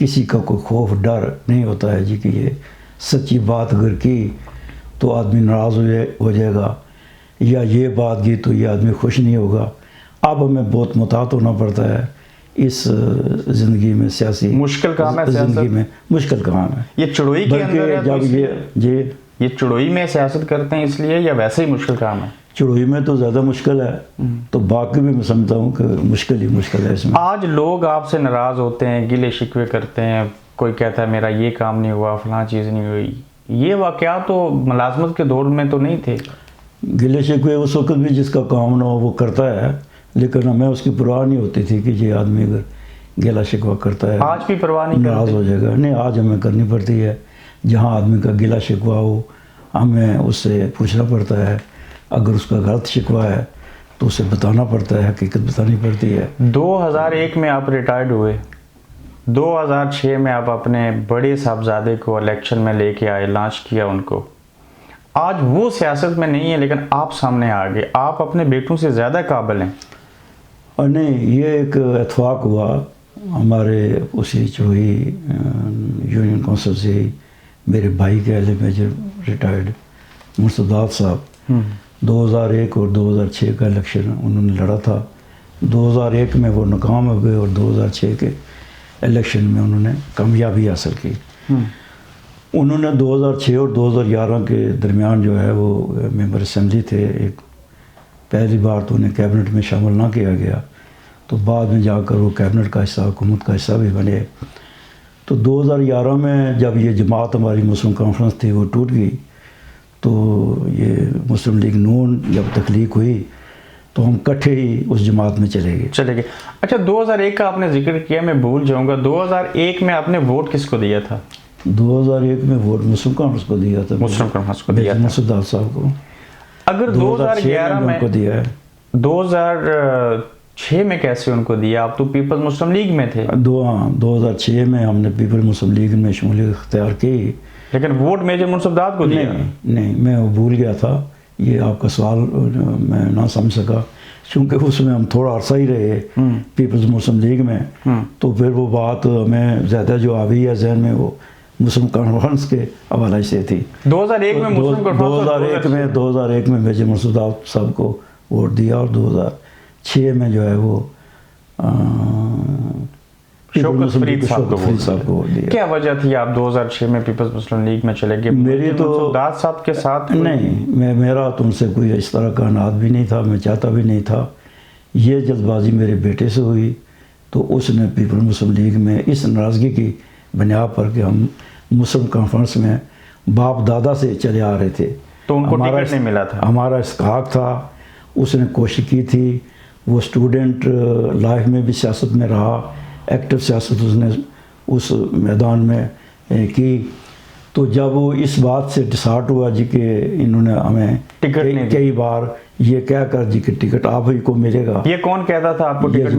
کسی کا کوئی خوف ڈر نہیں ہوتا ہے جی کہ یہ سچی بات اگر کی تو آدمی ناراض ہو جائے گا، یا یہ بات کی تو یہ آدمی خوش نہیں ہوگا۔ اب ہمیں بہت محتاط ہونا پڑتا ہے اس زندگی میں، سیاسی مشکل کام ہے سیاست، زندگی میں مشکل کام ہے۔ یہ چڑوئی کے اندر ہے بلکہ تو جب اس لیے یہ یہ چڑوئی میں سیاست کرتے ہیں اس لیے، یا ویسے ہی مشکل کام ہے؟ چڑوئی میں تو زیادہ مشکل ہے، تو باقی بھی میں سمجھتا ہوں کہ مشکل ہی مشکل ہے اس میں۔ آج لوگ آپ سے ناراض ہوتے ہیں، گلے شکوے کرتے ہیں، کوئی کہتا ہے میرا یہ کام نہیں ہوا، فلاں چیز نہیں ہوئی، یہ واقعات تو ملازمت کے دور میں تو نہیں تھے؟ گلے شکوے اس وقت بھی جس کا کام نہ ہو وہ کرتا ہے، لیکن ہمیں اس کی پرواہ نہیں ہوتی تھی کہ یہ آدمی اگر گلا شکوہ کرتا ہے آج بھی پرواہ نہیں ناراض کرتے؟ ہو جائے گا۔ نہیں، آج ہمیں کرنی پڑتی ہے، جہاں آدمی کا گلا شکوہ ہو ہمیں اس سے پوچھنا پڑتا ہے، اگر اس کا غلط شکوہ ہے تو اسے بتانا پڑتا ہے، حقیقت بتانی پڑتی ہے۔ 2001 میں آپ ریٹائرڈ ہوئے، 2006 میں آپ اپنے بڑے صاحبزادے کو الیکشن میں لے کے آئے، لانچ کیا ان کو۔ آج وہ سیاست میں نہیں ہے لیکن آپ سامنے آ گئے، آپ اپنے بیٹوں سے زیادہ قابل ہیں۔ اور نہیں، یہ ایک اتفاق ہوا ہمارے اسی چوہی یونین کونسل سے ہی، میرے بھائی کے اہل میجر ریٹائرڈ مرسداد صاحب 2001 اور 2006 کا الیکشن انہوں نے لڑا تھا۔ 2001 میں وہ ناکام ہو گئے اور 2006 کے الیکشن میں انہوں نے کامیابی حاصل کی۔ انہوں نے 2006 اور 2011 کے درمیان جو ہے وہ ممبر اسمبلی تھے، ایک پہلی بار تو انہیں کیبنٹ میں شامل نہ کیا گیا، تو بعد میں جا کر وہ کیبنٹ کا حصہ، حکومت کا حصہ بھی بنے۔ تو 2011 میں جب یہ جماعت ہماری مسلم کانفرنس تھی وہ ٹوٹ گئی، تو یہ مسلم لیگ نون جب تخلیق ہوئی تو ہم کٹھے ہی اس جماعت میں چلے گئے۔ اچھا، 2001 کا آپ نے ذکر کیا، میں بھول جاؤں گا، 2001 میں آپ نے ووٹ کس کو دیا تھا؟ 2001 میں ووٹ مسلم کانفرنس کو دیا تھا، مسلم کانفرنس کو دیا تھا، مرسداد صاحب کو۔ اگر 2011 میں ان کو دیا ہے، 2006 میں کیسے ان کو دیا؟ آپ تو پیپلز مسلم لیگ میں تھے۔ 2006 میں ہم نے پیپل مسلم لیگ میں شمولیت اختیار کی، لیکن ووٹ میجر منصفداد کو دیا؟ نہیں، میں وہ بھول گیا تھا، یہ آپ کا سوال میں نہ سمجھ سکا، چونکہ اس میں ہم تھوڑا عرصہ ہی رہے پیپلز مسلم لیگ میں، تو پھر وہ بات ہمیں زیادہ جو آئی ہے ذہن میں وہ مسلم کانفرنس کے حوالے سے تھی۔ 2001 میں مسلم کانفرنس 2001 میں میجر منصفداد صاحب کو ووٹ دیا، اور 2006 میں جو ہے وہ شوکت فرید صاحب کو ووٹ دیا۔ کیا وجہ تھی آپ 2006 میں پیپلز مسلم لیگ میں چلے گئے؟ میری تو منصفداد صاحب کے ساتھ نہیں، میرا تو ان سے کوئی اس طرح کا عناد بھی نہیں تھا، میں چاہتا بھی نہیں تھا۔ یہ جلد بازی میرے بیٹے سے ہوئی، تو اس نے پیپل مسلم لیگ میں اس ناراضگی کی بنیاد پر کہ ہم مسلم کانفرنس میں باپ دادا سے چلے آ رہے تھے، تو ان کو ٹکٹ نہیں ملا تھا۔ ہمارا استحقاق تھا، اس نے کوشش کی تھی، وہ اسٹوڈنٹ لائف میں بھی سیاست میں رہا، ایکٹیو سیاست اس نے اس میدان میں کی۔ تو جب وہ اس بات سے ڈسہارٹ ہوا جی کہ انہوں نے ہمیں کئی بار یہ کہہ کر جی کہ ٹکٹ آپ ہی کو ملے گا۔ یہ کون کہتا تھا آپ کو ٹکٹ ملے گا؟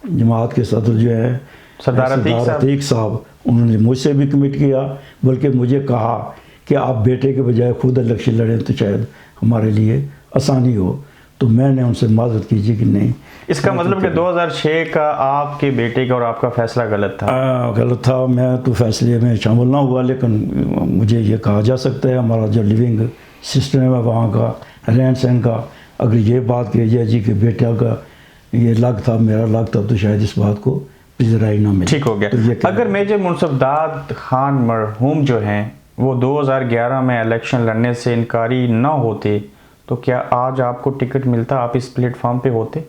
جماعت کے صدر جو ہے سردار عتیق صاحب، انہوں نے مجھ سے بھی کمٹ کیا، بلکہ مجھے کہا کہ آپ بیٹے کے بجائے خود الیکشن لڑیں تو شاید ہمارے لیے آسانی ہو، تو میں نے ان سے معذرت کیجیے کہ نہیں۔ اس کا مطلب کہ 2006 کا آپ کے بیٹے کا اور آپ کا فیصلہ غلط تھا؟ غلط تھا، میں تو فیصلے میں شامل نہ ہوا، لیکن مجھے یہ کہا جا سکتا ہے ہمارا جو لیونگ سسٹم ہے وہاں کا رہن سہن کا، اگر یہ بات کہی جائے جی کہ بیٹا کا یہ لگ تھا میرا لگ تھا، تو شاید اس بات کو پذیرائی نہ ملے۔ ٹھیک ہو گیا۔ اگر میجر منصفداد خان مرحوم جو ہیں وہ 2011 میں الیکشن لڑنے سے انکاری نہ ہوتے تو کیا آج آپ کو ٹکٹ ملتا، آپ اس پلیٹ فارم پہ ہوتے؟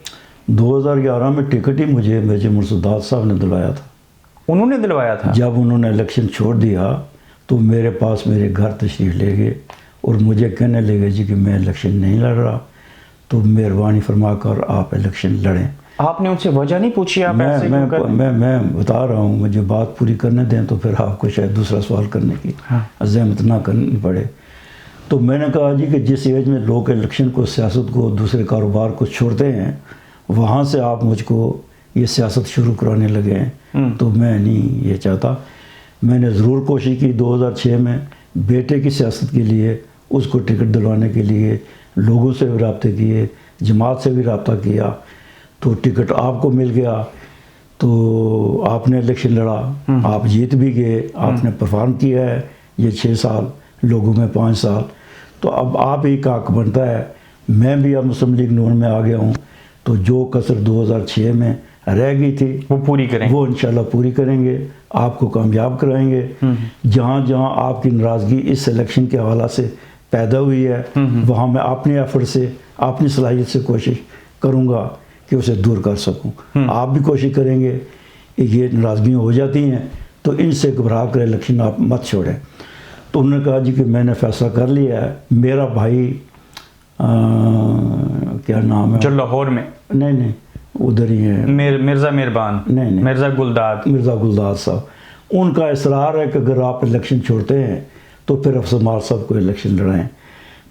2011 میں ٹکٹ ہی مجھے میجر منصفداد صاحب نے دلوایا تھا۔ انہوں نے دلوایا تھا؟ جب انہوں نے الیکشن چھوڑ دیا تو میرے پاس میرے گھر تشریف لے گئے اور مجھے کہنے لگے جی کہ میں الیکشن نہیں لڑ رہا، تو مہربانی فرما کر آپ الیکشن لڑیں۔ آپ نے ان سے وجہ نہیں پوچھی؟ آپ ایسے کیوں کر؟ میں بتا رہا ہوں، مجھے بات پوری کرنے دیں تو پھر آپ کو شاید دوسرا سوال کرنے کی زحمت نہ کرنی پڑے۔ تو میں نے کہا جی کہ جس ایج میں لوگ الیکشن کو، سیاست کو، دوسرے کاروبار کو چھوڑتے ہیں، وہاں سے آپ مجھ کو یہ سیاست شروع کرانے لگے ہیں، تو میں نہیں یہ چاہتا۔ میں نے ضرور کوشش کی 2006 میں بیٹے کی سیاست کے لیے، اس کو ٹکٹ دلوانے کے لیے لوگوں سے بھی رابطے کیے، جماعت سے بھی رابطہ کیا، تو ٹکٹ آپ کو مل گیا۔ تو آپ نے الیکشن لڑا، آپ جیت بھی گئے، آپ نے پرفارم کیا ہے یہ 6 سال، لوگوں میں 5 سال، تو اب آپ ہی کا حق بنتا ہے. میں بھی اب مسلم لیگ نون میں آ گیا ہوں، تو جو کسر 2006 میں رہ گئی تھی وہ پوری کریں، وہ انشاءاللہ پوری کریں گے، آپ کو کامیاب کرائیں گے. جہاں جہاں آپ کی ناراضگی اس الیکشن کے حوالہ سے پیدا ہوئی ہے وہاں میں اپنے ایفرٹ سے، اپنی صلاحیت سے کوشش کروں گا کہ اسے دور کر سکوں. آپ بھی کوشش کریں گے کہ یہ ناراضگیاں ہو جاتی ہیں تو ان سے گھبرا کر الیکشن آپ مت چھوڑیں. تو انہوں نے کہا جی کہ میں نے فیصلہ کر لیا ہے. میرا بھائی کیا نام ہے جو لاہور میں، نہیں ادھر ہی ہے، مرزا مہربان، نہیں مرزا گلداد صاحب، ان کا اصرار ہے کہ اگر آپ الیکشن چھوڑتے ہیں تو پھر افسر مار صاحب کو الیکشن لڑائیں.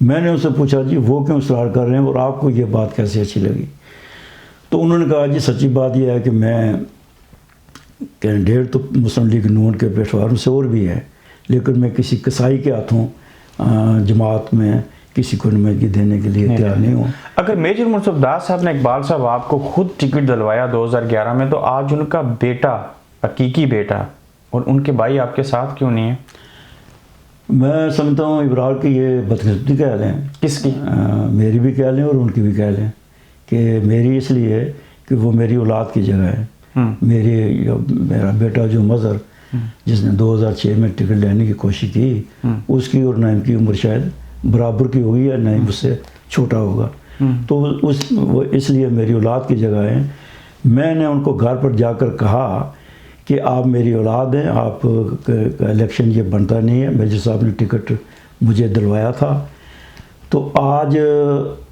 میں نے ان سے پوچھا جی وہ کیوں اصرار کر رہے ہیں اور آپ کو یہ بات کیسے اچھی لگی؟ تو انہوں نے کہا جی سچی بات یہ ہے کہ میں کینڈیڈیٹ تو مسلم لیگ نون کے پیشواروں سے اور بھی ہے، لیکن میں کسی قصائی کے ہاتھوں جماعت میں کسی کو نمائندگی دینے کے لیے تیار نہیں ہوں. اگر میجر منصف داس صاحب نے اقبال صاحب آپ کو خود ٹکٹ دلوایا 2011 میں، تو آج ان کا بیٹا، حقیقی بیٹا اور ان کے بھائی آپ کے ساتھ کیوں نہیں ہیں؟ میں سمجھتا ہوں ابرار کی یہ بدقسمتی کہہ لیں. کس کی؟ میری بھی کہہ لیں اور ان کی بھی کہہ لیں. کہ میری اس لیے کہ وہ میری اولاد کی جگہ ہے. میرا بیٹا جو مظہر جس نے 2006 میں ٹکٹ لینے کی کوشش کی، اس کی اور نعیم کی عمر شاید برابر کی ہوگی یا نعیم اس سے چھوٹا ہوگا، تو وہ اس لیے میری اولاد کی جگہ ہے. میں نے ان کو گھر پر جا کر کہا کہ آپ میری اولاد ہیں، آپ کا الیکشن یہ بنتا نہیں ہے. میجر صاحب نے ٹکٹ مجھے دلوایا تھا، تو آج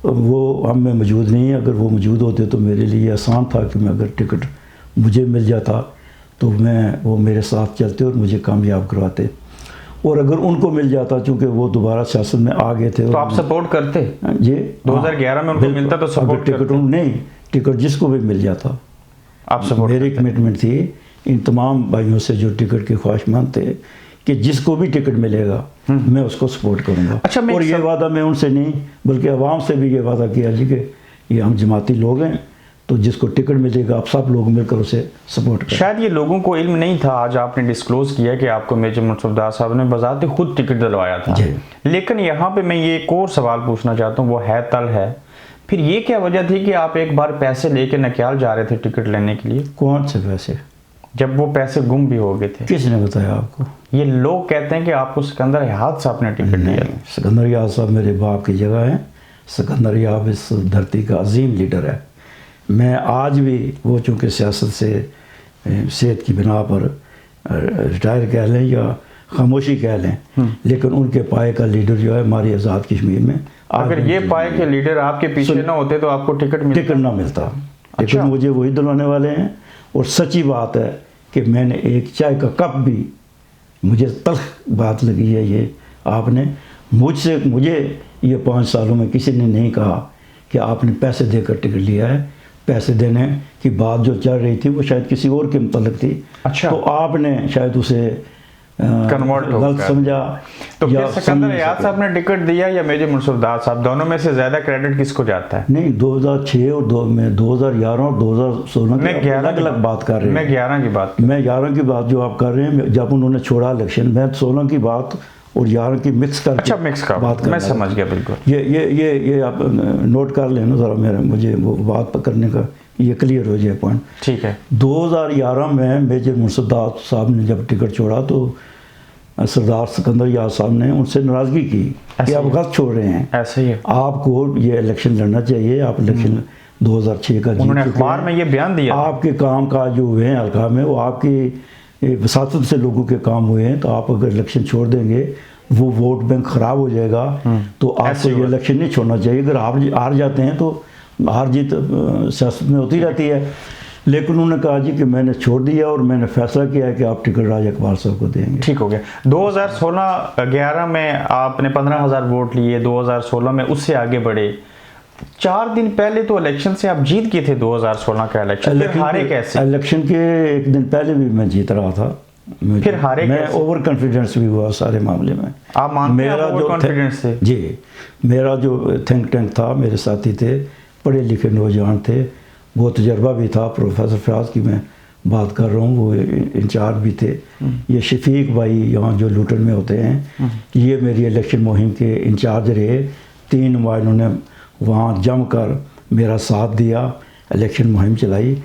وہ ہم میں موجود نہیں ہے. اگر وہ موجود ہوتے تو میرے لیے آسان تھا کہ میں اگر ٹکٹ مجھے مل جاتا تو وہ میرے ساتھ چلتے اور مجھے کامیاب کرواتے. اور اگر ان کو مل جاتا، چونکہ وہ دوبارہ سیاست میں آ گئے تھے، تو آپ سپورٹ کرتے؟ جی 2011 میں ان کو ملتا تو سپورٹ ٹکٹ نہیں، ٹکٹ جس کو بھی مل جاتا آپ سپورٹ. میری کمٹمنٹ تھی ان تمام بھائیوں سے جو ٹکٹ کے خواہشمند تھے کہ جس کو بھی ٹکٹ ملے گا میں اس کو سپورٹ کروں گا. اچھا، اور یہ وعدہ میں ان سے نہیں بلکہ عوام سے بھی یہ وعدہ کیا جی کہ یہ ہم جماعتی لوگ ہیں، تو جس کو ٹکٹ ملے گا آپ سب لوگ مل کر اسے سپورٹ کریں. شاید یہ لوگوں کو علم نہیں تھا، آج آپ نے ڈسکلوز کیا کہ آپ کو میجر منصف داس صاحب نے بذات خود ٹکٹ دلوایا تھا. لیکن یہاں پہ میں یہ ایک اور سوال پوچھنا چاہتا ہوں، وہ ہے تل ہے، پھر یہ کیا وجہ تھی کہ آپ ایک بار پیسے لے کے نکیال جا رہے تھے ٹکٹ لینے کے لیے؟ کون سے پیسے؟ جب وہ پیسے گم بھی ہو گئے تھے. کس نے بتایا آپ کو؟ یہ لوگ کہتے ہیں کہ آپ کو سکندر یاد صاحب نے ٹکٹ دیا. سکندر یاد صاحب میرے باپ کی جگہ ہیں. سکندر یاد اس دھرتی کا عظیم لیڈر ہے. میں آج بھی، وہ چونکہ سیاست سے صحت کی بنا پر ریٹائر کہہ لیں یا خاموشی کہہ لیں، لیکن ان کے پائے کا لیڈر جو ہے ہماری آزاد کشمیر میں، اگر یہ پائے کے لیڈر آپ کے پیچھے نہ ہوتے تو آپ کو ٹکٹ نہ ملتا. لیکن مجھے وہی دلوانے والے ہیں. اور سچی بات ہے کہ میں نے ایک چائے کا کپ بھی، مجھے تلخ بات لگی ہے یہ، آپ نے مجھے یہ 5 سالوں میں کسی نے نہیں کہا کہ آپ نے پیسے دے کر ٹکٹ لیا ہے. پیسے دینے کی بات جو چل رہی تھی وہ شاید کسی اور کے متعلق تھی. تو آپ نے شاید اسے غلط سمجھا. تو پھر سکندر یاد صاحب نے ٹکٹ دیا یا میجر منصف داس صاحب، دونوں میں سے زیادہ کریڈٹ کس کو جاتا ہے؟ نہیں، 2006 اور 2011 اور 2016 کی الگ الگ بات کر رہے ہیں. میں 11 کی بات، میں 11 کی بات جو آپ کر رہے ہیں، جب انہوں نے چھوڑا الیکشن، میں 16 کی بات اور 11 کی مکس کر کے بات کر، میں سمجھ گیا بالکل. یہ آپ نوٹ کر لیں نا ذرا، مجھے وہ بات کرنے کا یہ کلیئر ہو جائے پوائنٹ. ٹھیک ہے. 2011 میں میجر منصف داس صاحب نے جب ٹکٹ چھوڑا تو سردار سکندر یاد صاحب نے ان سے ناراضگی کی کہ آپ غلط چھوڑ رہے ہیں. ایسا ہی ہے، آپ کو یہ الیکشن لڑنا چاہیے. آپ الیکشن 2006 کا انہوں نے اخبار میں یہ بیان دیا. آپ کے کام کاج جو ہوئے ہیں حلقہ میں، وہ آپ کی وساطت سے لوگوں کے کام ہوئے ہیں. تو آپ اگر الیکشن چھوڑ دیں گے وہ ووٹ بینک خراب ہو جائے گا. تو آپ کو یہ الیکشن نہیں چھوڑنا چاہیے. اگر آپ ہار جاتے ہیں تو ہار جیت سیاست میں ہوتی رہتی ہے. لیکن انہوں نے کہا جی کہ میں نے چھوڑ دیا اور میں نے فیصلہ کیا ہے کہ آپ ٹکٹ راج اقبال صاحب کو دیں گے. ٹھیک ہو گیا. 2016-11 میں آپ نے 15,000 ووٹ لیے. 2016 میں اس سے آگے بڑھے. 4 دن پہلے تو الیکشن سے آپ جیت گئے تھے 2016 کا الیکشن. پھر ہارے کیسے؟ الیکشن کے 1 دن پہلے بھی میں جیت رہا تھا. پھر ہارے میں اوور کانفیڈنس بھی ہوا سارے معاملے میں. آپ مانتے ہیں آپ اوور کانفیڈنس تھے؟ جی، میرا جو تھنک ٹینک تھا، میرے ساتھی تھے، پڑھے لکھے نوجوان تھے، وہ تجربہ بھی تھا. پروفیسر فیاض کی میں بات کر رہا ہوں، وہ انچارج بھی تھے. یہ شفیق بھائی یہاں جو لوٹن میں ہوتے ہیں، یہ میری الیکشن مہم کے انچارج رہے. 3 نمائندوں نے وہاں جم کر میرا ساتھ دیا، الیکشن مہم چلائی.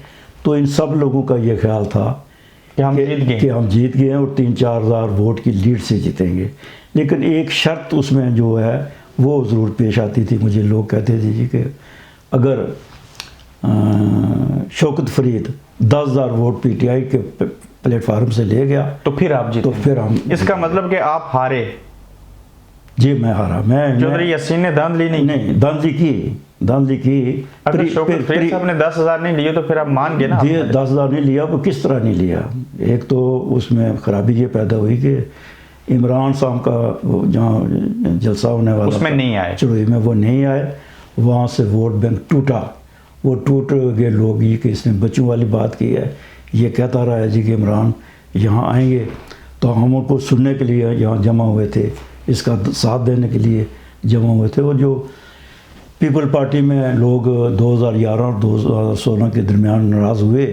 تو ان سب لوگوں کا یہ خیال تھا کہ ہم جیت گئے ہیں اور 3-4 ہزار ووٹ کی لیڈ سے جیتیں گے. لیکن ایک شرط اس میں جو ہے وہ ضرور پیش آتی تھی. مجھے لوگ کہتے تھے جی کہ اگر Shaukat Farid 10,000 vote P T I کے پلیٹ فارم سے لے گیا تو پھر آپ جیتے. تو پھر ہم، اس کا مطلب کہ آپ ہارے. جی میں ہارا. چودھری یاسین نے دھاندلی نہیں دھاندلی کی. اگر شوکت فرید صاحب نے 10,000 نہیں لیے تو پھر آپ مان گئے نا. 10,000 نہیں لیا. وہ کس طرح نہیں لیا؟ ایک تو اس میں خرابی یہ پیدا ہوئی کہ عمران صاحب کا جہاں جلسہ ہونے والا اس میں نہیں آئے، چڑوئی میں وہ نہیں آئے. وہاں سے ووٹ بینک ٹوٹا. وہ ٹوٹ گئے لوگ یہ کہ اس نے بچوں والی بات کی ہے. یہ کہتا رہا ہے جی کہ عمران یہاں آئیں گے. تو ہم ان کو سننے کے لیے یہاں جمع ہوئے تھے، اس کا ساتھ دینے کے لیے جمع ہوئے تھے. اور جو پیپل پارٹی میں لوگ 2011 اور 2016 کے درمیان ناراض ہوئے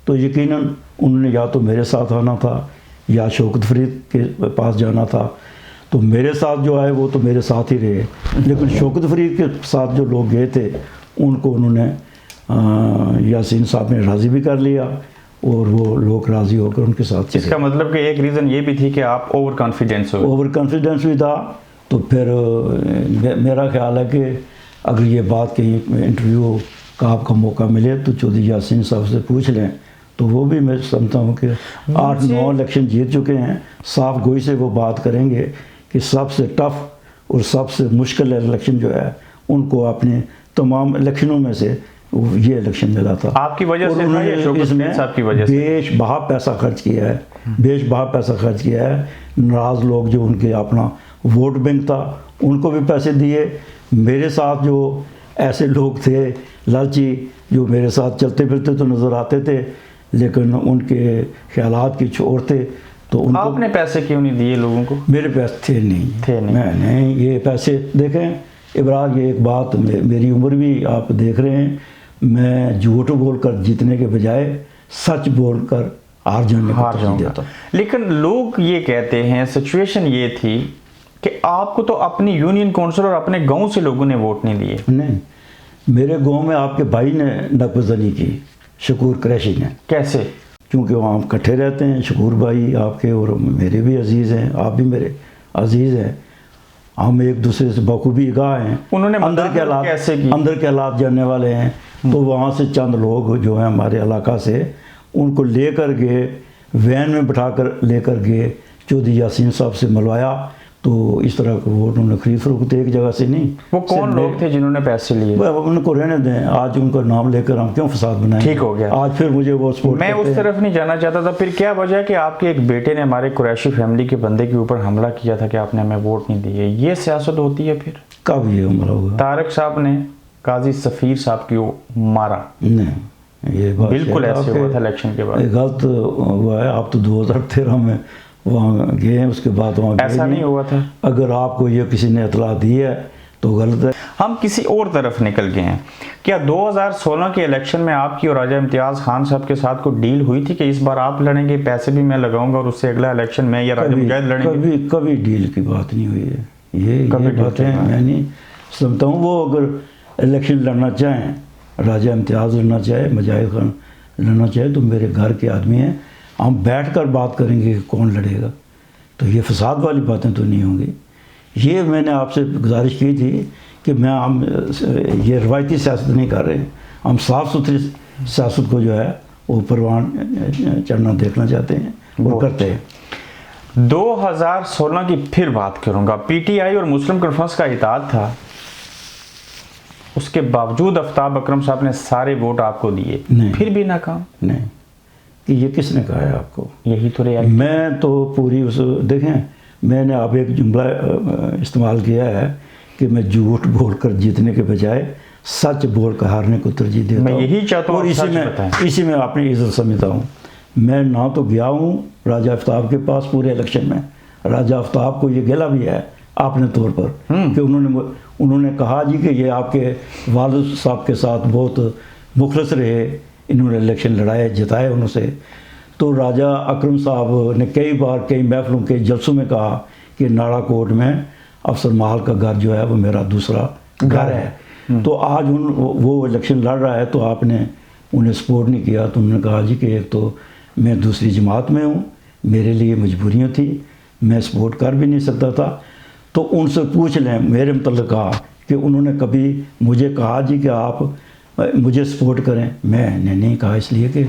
تو یقیناً انہوں نے یا تو میرے ساتھ آنا تھا یا شوکت فرید کے پاس جانا تھا. تو میرے ساتھ جو آئے وہ تو میرے ساتھ ہی رہے. لیکن شوکت فرید کے ساتھ جو لوگ گئے تھے ان کو انہوں نے یاسین صاحب نے راضی بھی کر لیا اور وہ لوگ راضی ہو کر ان کے ساتھ چلے. اس کا مطلب کہ ایک ریزن یہ بھی تھی کہ آپ اوور کانفیڈنس بھی تھا. تو پھر میرا خیال ہے کہ اگر یہ بات کہیں انٹرویو کا آپ کا موقع ملے تو چودھری یاسین صاحب سے پوچھ لیں. تو وہ بھی میں سمجھتا ہوں کہ 8-9 الیکشن جیت چکے ہیں. صاف گوئی سے وہ بات کریں گے کہ سب سے ٹف اور سب سے مشکل الیکشن جو ہے ان کو اپنے تمام الیکشنوں میں سے یہ الیکشن ملا تھا. آپ کی وجہ سے تھا یا شوکت فرید صاحب کی وجہ سے؟ بیش بہا پیسہ خرچ کیا ہے. ناراض لوگ جو ان کے اپنا ووٹ بینک تھا ان کو بھی پیسے دیے. میرے ساتھ جو ایسے لوگ تھے لالچی جو میرے ساتھ چلتے پھرتے تو نظر آتے تھے لیکن ان کے خیالات کی چھوڑ تھے. تو ان آپ نے پیسے کیوں نہیں دیے لوگوں کو؟ میرے پیسے تھے نہیں. میں نہیں یہ پیسے دیکھیں ابراج، یہ ایک بات، میری عمر بھی آپ دیکھ رہے ہیں. میں جھوٹ بول کر جیتنے کے بجائے سچ بول کر ہار جاؤں گا. لیکن لوگ یہ کہتے ہیں سچویشن یہ تھی کہ آپ کو تو اپنی یونین کونسل اور اپنے گاؤں سے لوگوں نے ووٹ نہیں دیے. نہیں، میرے گاؤں میں آپ کے بھائی نے نقبزنی کی، شکور قریشی نے. کیسے؟ کیونکہ وہاں ہم کٹھے رہتے ہیں. شکور بھائی آپ کے اور میرے بھی عزیز ہیں، آپ بھی میرے عزیز ہیں. ہم ایک دوسرے سے بخوبی آگاہ ہیں. انہوں نے اندر کے حالات جاننے والے ہیں. تو وہاں سے چند لوگ جو ہیں ہمارے علاقہ سے ان کو لے کر گئے، وین میں بٹھا کر لے کر گئے، چودھری یاسین صاحب سے ملوایا. تو اس طرح کا ووٹ انہوں نے خرید فروخت ایک جگہ سے نہیں. وہ کون لوگ تھے جنہوں نے پیسے لیے؟ ان کو رہنے دیں. آج ان کا نام لے کر ہم کیوں فساد بنائیں؟ ٹھیک ہو گیا. آج پھر مجھے وہ سپورٹ میں اس طرف نہیں جانا چاہتا تھا. پھر کیا وجہ کہ آپ کے ایک بیٹے نے ہمارے قریشی فیملی کے بندے کے اوپر حملہ کیا تھا کہ آپ نے ہمیں ووٹ نہیں دیے؟ یہ سیاست ہوتی ہے؟ پھر کب یہ حملہ ہوا؟ طارق صاحب نے قاضی سفیر صاحب کو مارا. نہیں، یہ بات بالکل ایسے ہوا تھا الیکشن کے بعد. غلط ہوا ہے. آپ تو 2013 میں وہاں گئے ہیں، اس کے بعد وہاں ایسا نہیں ہوا تھا. اگر آپ کو یہ کسی نے اطلاع دی ہے تو غلط ہے. ہم کسی اور طرف نکل گئے ہیں. کیا 2016 کے الیکشن میں آپ کی اور راجہ امتیاز خان صاحب کے ساتھ کوئی ڈیل ہوئی تھی کہ اس بار آپ لڑیں گے، پیسے بھی میں لگاؤں گا اور اس سے اگلا الیکشن میں یا راجہ مجاہد لڑیں گے؟ کبھی ڈیل کی بات نہیں ہوئی ہے. یہ باتیں میں نہیں سمجھتا ہوں. وہ اگر الیکشن لڑنا چاہیں، راجہ امتیاز لڑنا چاہے، مجاہد خان لڑنا چاہے تو میرے گھر کے آدمی ہیں. ہم بیٹھ کر بات کریں گے کہ کون لڑے گا. تو یہ فساد والی باتیں تو نہیں ہوں گی. یہ میں نے آپ سے گزارش کی تھی کہ ہم یہ روایتی سیاست نہیں کر رہے ہیں. ہم صاف ستھری سیاست کو جو ہے وہ پروان چڑھنا دیکھنا چاہتے ہیں اور کرتے ہیں. 2016 کی پھر بات کروں گا. پی ٹی آئی اور مسلم کانفرنس کا اتحاد تھا، اس کے باوجود آفتاب اکرم صاحب نے سارے ووٹ آپ کو دیے، پھر بھی ناکام. نہیں، کہ یہ کس نے کہا ہے آپ کو؟ یہی تو ریاض. میں تو پوری دیکھیں، میں نے اب ایک جملہ استعمال کیا ہے کہ میں جھوٹ بول کر جیتنے کے بجائے سچ بول کر ہارنے کو ترجیح دیتا ہوں. میں یہی چاہتا ہوں اور اسی میں اپنی عزت سمجھتا ہوں. میں نہ تو گیا ہوں راجہ آفتاب کے پاس پورے الیکشن میں. راجہ آفتاب کو یہ گلہ بھی ہے اپنے طور پر کہ انہوں نے کہا جی کہ یہ آپ کے والد صاحب کے ساتھ بہت مخلص رہے، انہوں نے الیکشن لڑائے جتائے انہوں سے. تو راجہ اکرم صاحب نے کئی بار کئی محفلوں کے جلسوں میں کہا کہ ناڑا کوٹ میں افسر محل کا گھر جو ہے وہ میرا دوسرا گھر ہے. تو آج وہ الیکشن لڑ رہا ہے تو آپ نے انہیں سپورٹ نہیں کیا. تو انہوں نے کہا جی کہ ایک تو میں دوسری جماعت میں ہوں, میرے لیے مجبوریاں تھیں, میں سپورٹ کر بھی نہیں سکتا تھا. تو ان سے پوچھ لیں میرے متعلق کہا کہ انہوں نے کبھی مجھے کہا جی کہ آپ مجھے سپورٹ کریں. میں نے نہیں کہا, اس لیے کہ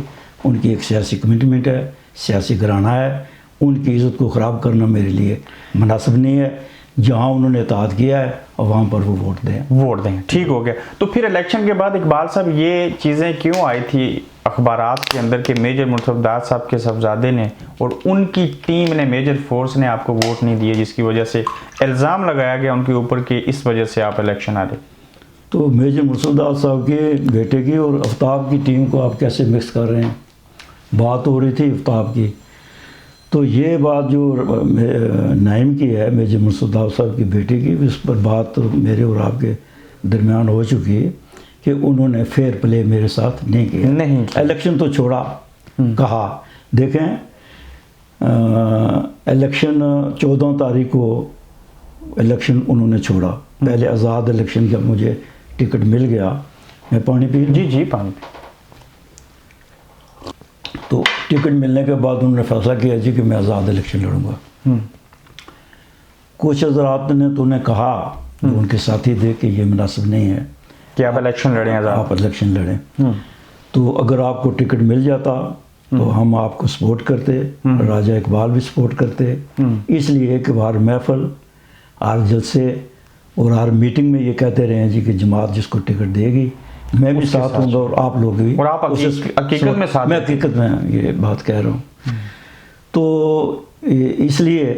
ان کی ایک سیاسی کمٹمنٹ ہے, سیاسی گھرانہ ہے, ان کی عزت کو خراب کرنا میرے لیے مناسب نہیں ہے. جہاں انہوں نے اطاعت کیا ہے اور وہاں پر وہ ووٹ دیں. ٹھیک ہو گیا. تو پھر الیکشن کے بعد اقبال صاحب یہ چیزیں کیوں آئی تھی اخبارات کے اندر کہ میجر منصف دار صاحب کے صاحبزادے نے اور ان کی ٹیم نے, میجر فورس نے آپ کو ووٹ نہیں دیے, جس کی وجہ سے الزام لگایا گیا ان کے اوپر کہ اس وجہ سے آپ الیکشن آ رہے؟ تو میجر منصف دار صاحب کے بیٹے کی اور آفتاب کی ٹیم کو آپ کیسے مکس کر رہے ہیں؟ بات ہو رہی تھی آفتاب کی. تو یہ بات جو نائم کی ہے میجر منصف دار صاحب کی بیٹے کی, اس پر بات میرے اور آپ کے درمیان ہو چکی ہے کہ انہوں نے فیئر پلے میرے ساتھ نہیں کیا. الیکشن تو چھوڑا, کہا دیکھیں الیکشن 14 تاریخ کو الیکشن انہوں نے چھوڑا. پہلے آزاد الیکشن جب مجھے ٹکٹ مل گیا, میں پانی پی جی پانی پی. تو ٹکٹ ملنے کے بعد انہوں نے فیصلہ کیا جی کہ میں آزاد الیکشن لڑوں گا. کچھ حضرات نے تو انہیں کہا جو ان کے ساتھی تھے کہ یہ مناسب نہیں ہے کہ آپ الیکشن لڑیں, آپ الیکشن لڑیں. تو اگر آپ کو ٹکٹ مل جاتا تو ہم آپ کو سپورٹ کرتے, راجہ اقبال بھی سپورٹ کرتے. اس لیے کہ ہر محفل, ہر جلسے اور ہر میٹنگ میں یہ کہتے رہے ہیں جی کہ جماعت جس کو ٹکٹ دے گی میں بھی ساتھ ہوں گا اور آپ لوگ بھی. اور آپ حقیقت میں ساتھ, میں حقیقت میں یہ بات کہہ رہا ہوں. تو اس لیے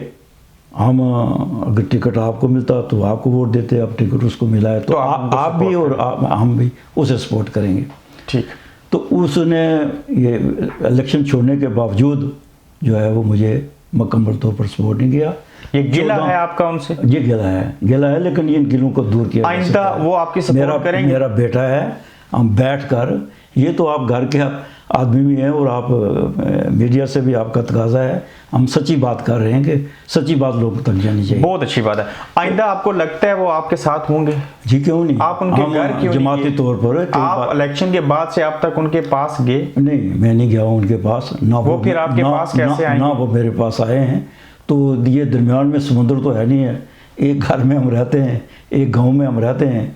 ہم اگر ٹکٹ آپ کو ملتا تو آپ کو ووٹ دیتے, اب ٹکٹ اس کو ملا ہے تو آپ بھی اور ہم بھی اسے سپورٹ کریں گے. ٹھیک. تو اس نے یہ الیکشن چھوڑنے کے باوجود جو ہے وہ مجھے مکمل طور پر سپورٹ نہیں کیا. یہ گلہ ہے آپ کا ان سے؟ یہ گلہ ہے لیکن ان گلوں کو دور کیا. آئندہ وہ آپ کی سپورٹ کریں گے؟ میرا بیٹا ہے, ہم بیٹھ کر, یہ تو آپ گھر کے آدمی بھی ہیں اور آپ میڈیا سے بھی آپ کا تقاضا ہے, ہم سچی بات کر رہے ہیں کہ سچی بات لوگوں تک جانی چاہیے. بہت اچھی بات ہے. آئندہ آپ کو لگتا ہے وہ آپ کے ساتھ ہوں گے؟ جی کیوں نہیں, آپ ان کے گھر کیوں جماعتی طور پر. آپ الیکشن کے بعد سے اب تک ان کے پاس گئے؟ نہیں, میں نہیں گیا ہوں ان کے پاس. نہ وہ پھر آپ کے پاس کیسے آئیں؟ نہ وہ میرے پاس آئے ہیں. تو یہ درمیان میں سمندر تو ہے نہیں ہے, ایک گھر میں ہم رہتے ہیں, ایک گاؤں میں ہم رہتے ہیں.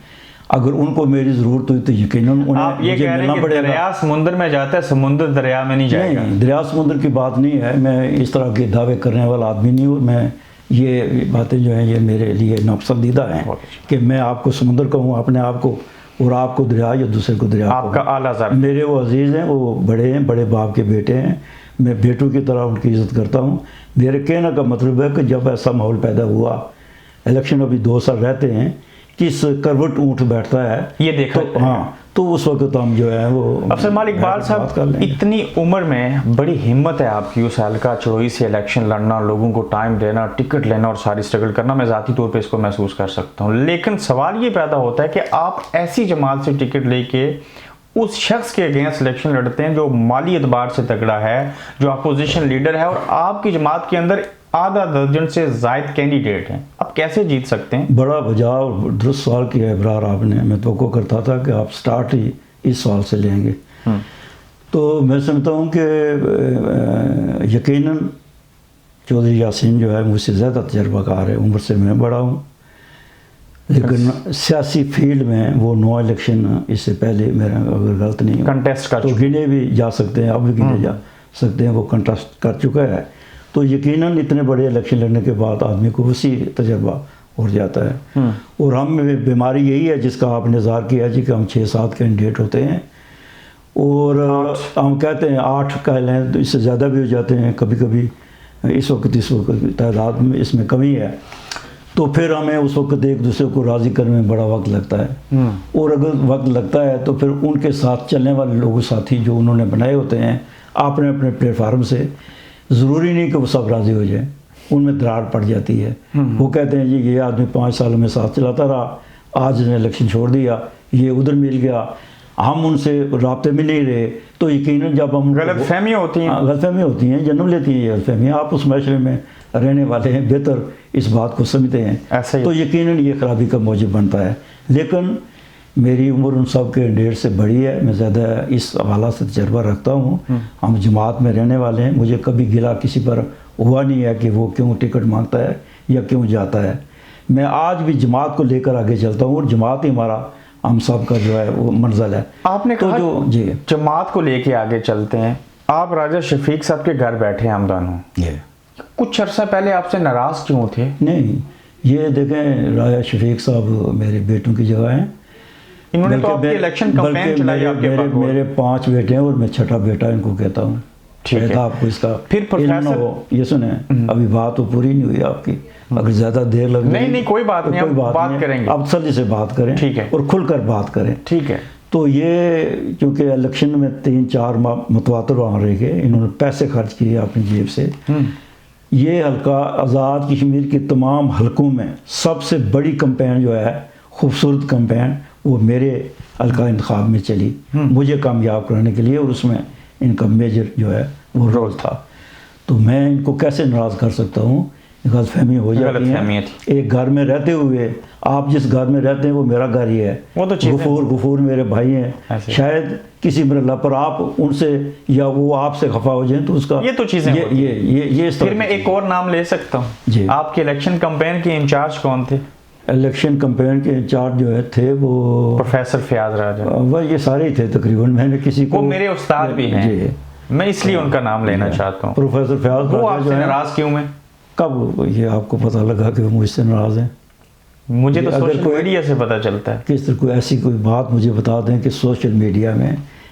اگر ان کو میری ضرورت ہوئی تو یقیناً آپ یہ کہہ رہے ہیں کہ دریا سمندر میں جاتا ہے, سمندر دریا میں نہیں جائے گا؟ نہیں, دریا سمندر کی بات نہیں ہے. میں اس طرح کے دعوے کرنے والا آدمی نہیں ہوں. میں یہ باتیں جو ہیں یہ میرے لیے ناپسندیدہ ہیں کہ میں آپ کو سمندر کہوں اپنے آپ کو, اور آپ کو دریا یا دوسرے کو دریا. آپ کا اعلیٰ ذات میرے وہ عزیز ہیں, وہ بڑے ہیں, بڑے باپ کے بیٹے ہیں, میں بیٹوں کی طرح ان کی عزت کرتا ہوں. میرے کہنے کا مطلب ہے کہ جب ایسا ماحول پیدا ہوا, الیکشن ابھی 2 سال رہتے ہیں, کس کروٹ اونٹ بیٹھتا ہے یہ دیکھا. ہاں, تو اس وقت ہم جو ہے وہ افسر مال اقبال صاحب, اتنی عمر میں بڑی ہمت ہے آپ کی اس حلقہ چڑوئی سے الیکشن لڑنا, لوگوں کو ٹائم دینا, ٹکٹ لینا اور ساری اسٹرگل کرنا. میں ذاتی طور پہ اس کو محسوس کر سکتا ہوں. لیکن سوال یہ پیدا ہوتا ہے کہ آپ ایسی جماعت سے ٹکٹ لے کے اس شخص کے اگینسٹ الیکشن لڑتے ہیں جو مالی اعتبار سے تگڑا ہے, جو اپوزیشن لیڈر ہے, اور آپ کی جماعت کے اندر آدھا درجن سے زائد کینڈیڈیٹ ہیں. آپ کیسے جیت سکتے ہیں؟ بڑا بجا اور درست سوال کیا ہے ابرار آپ نے. میں توقع کرتا تھا کہ آپ سٹارٹ ہی اس سوال سے لیں گے. تو میں سمجھتا ہوں کہ یقیناً چودھری یاسین جو ہے مجھ سے زیادہ تجربہ کار ہے, عمر سے میں بڑا ہوں, لیکن سیاسی فیلڈ میں وہ 9 الیکشن اس سے پہلے میرا اگر غلط نہیں ہو کنٹیسٹ کر تو گنے بھی جا سکتے ہیں, اب بھی گنے جا سکتے ہیں, وہ کنٹیسٹ کر چکا ہے. تو یقیناً اتنے بڑے الیکشن لڑنے کے بعد آدمی کو اسی تجربہ ہو جاتا ہے. اور ہم بیماری یہی ہے جس کا آپ نے اظہار کیا جی کہ ہم 6-7 کینڈیڈیٹ ہوتے ہیں, اور ہم کہتے ہیں 8 کہہ لیں تو اس سے زیادہ بھی ہو جاتے ہیں کبھی کبھی. اس وقت تعداد میں اس میں کمی ہے, تو پھر ہمیں اس وقت ایک دوسرے کو راضی کرنے میں بڑا وقت لگتا ہے. اور اگر وقت لگتا ہے تو پھر ان کے ساتھ چلنے والے لوگ ساتھی جو انہوں نے بنائے ہوتے ہیں اپنے اپنے پلیٹ فارم سے, ضروری نہیں کہ وہ سب راضی ہو جائیں, ان میں دراڑ پڑ جاتی ہے. وہ کہتے ہیں جی یہ آدمی 5 سالوں میں ساتھ چلاتا رہا, آج نے الیکشن چھوڑ دیا, یہ ادھر مل گیا, ہم ان سے رابطے میں نہیں رہے تو یقیناً جب ہم غلط فہمیاں ہوتی ہیں. غلط فہمیاں ہوتی ہیں، جنم لیتی ہیں یہ غلط فہمیاں. آپ اس معاشرے میں رہنے والے ہیں، بہتر اس بات کو سمجھتے ہیں، ایسا ہی. تو یقیناً یہ خرابی کا موجب بنتا ہے. لیکن میری عمر ان سب کے 1.5 سے بڑی ہے، میں زیادہ اس حوالہ سے تجربہ رکھتا ہوں. ہم جماعت میں رہنے والے ہیں، مجھے کبھی گلا کسی پر ہوا نہیں ہے کہ وہ کیوں ٹکٹ مانگتا ہے یا کیوں جاتا ہے. میں آج بھی جماعت کو لے کر آگے چلتا ہوں اور جماعت ہی ہمارا ہم سب کا جو ہے وہ منزل ہے. آپ نے کہا جی جماعت کو لے کے آگے چلتے ہیں. آپ راجہ شفیق صاحب کے گھر بیٹھے ہم دونوں، کچھ عرصہ پہلے آپ سے ناراض کیوں تھے؟ نہیں، یہ دیکھیں راجہ شفیق صاحب میرے بیٹوں کی جگہ ہیں. انہوں نے تو آپ کی الیکشن کمپین چلائی آپ کے بعد. میرے 5 بیٹے ہیں اور میں چھٹا بیٹا ان کو کہتا ہوں. ٹھیک ہے. آپ کو اس کا پھر پروفیسر یہ سنیں، ابھی بات تو پوری نہیں ہوئی آپ کی، اگر زیادہ دیر لگ جائے نہیں کوئی بات نہیں، ہم بات کریں گے. اب سلی سے بات کریں، ٹھیک ہے، اور کھل کر بات کریں. ٹھیک ہے. تو یہ چونکہ الیکشن میں 3-4 ماہ متواتر وہاں رہ گئے، انہوں نے پیسے خرچ کیے اپنی جیب سے. یہ حلقہ آزاد کشمیر کی تمام حلقوں میں سب سے بڑی کمپین جو ہے، خوبصورت کمپین، وہ میرے حلقہ انتخاب میں چلی مجھے کامیاب کرنے کے لیے، اور اس میں ان کا میجر جو ہے وہ رول تھا. تو میں ان کو کیسے ناراض کر سکتا ہوں؟ غلط فہمی ہو جاتی ہے. ایک گھر میں رہتے ہوئے آپ جس گھر میں رہتے ہیں وہ میرا گھر ہی ہے. غفور میرے بھائی ہیں. شاید کسی مرحلہ پر آپ ان سے یا وہ آپ سے خفا ہو جائیں تو اس کا یہ تو چیزیں یہ پھر میں ایک اور نام لے سکتا ہوں. جی. آپ کے الیکشن کمپین کے انچارج کون تھے؟ الیکشن کمپین کے انچارج جو ہے تھے وہ پروفیسر فیاض راجہ. وہ یہ سارے ہی تھے تقریباً. میں نے کسی کو، وہ میرے استاد بھی ہیں. جی. میں اس لیے ان کا نام لینا چاہتا ہوں. پروفیسر فیاض وہ آپ سے ناراض کیوں ہیں؟ کب یہ آپ کو پتہ لگا کہ وہ مجھ سے ناراض ہیں؟ مجھے تو سوشل میڈیا سے پتہ چلتا ہے. کس طرح کوئی ایسی کوئی بات مجھے بتا دیں کہ سوشل میڈیا میں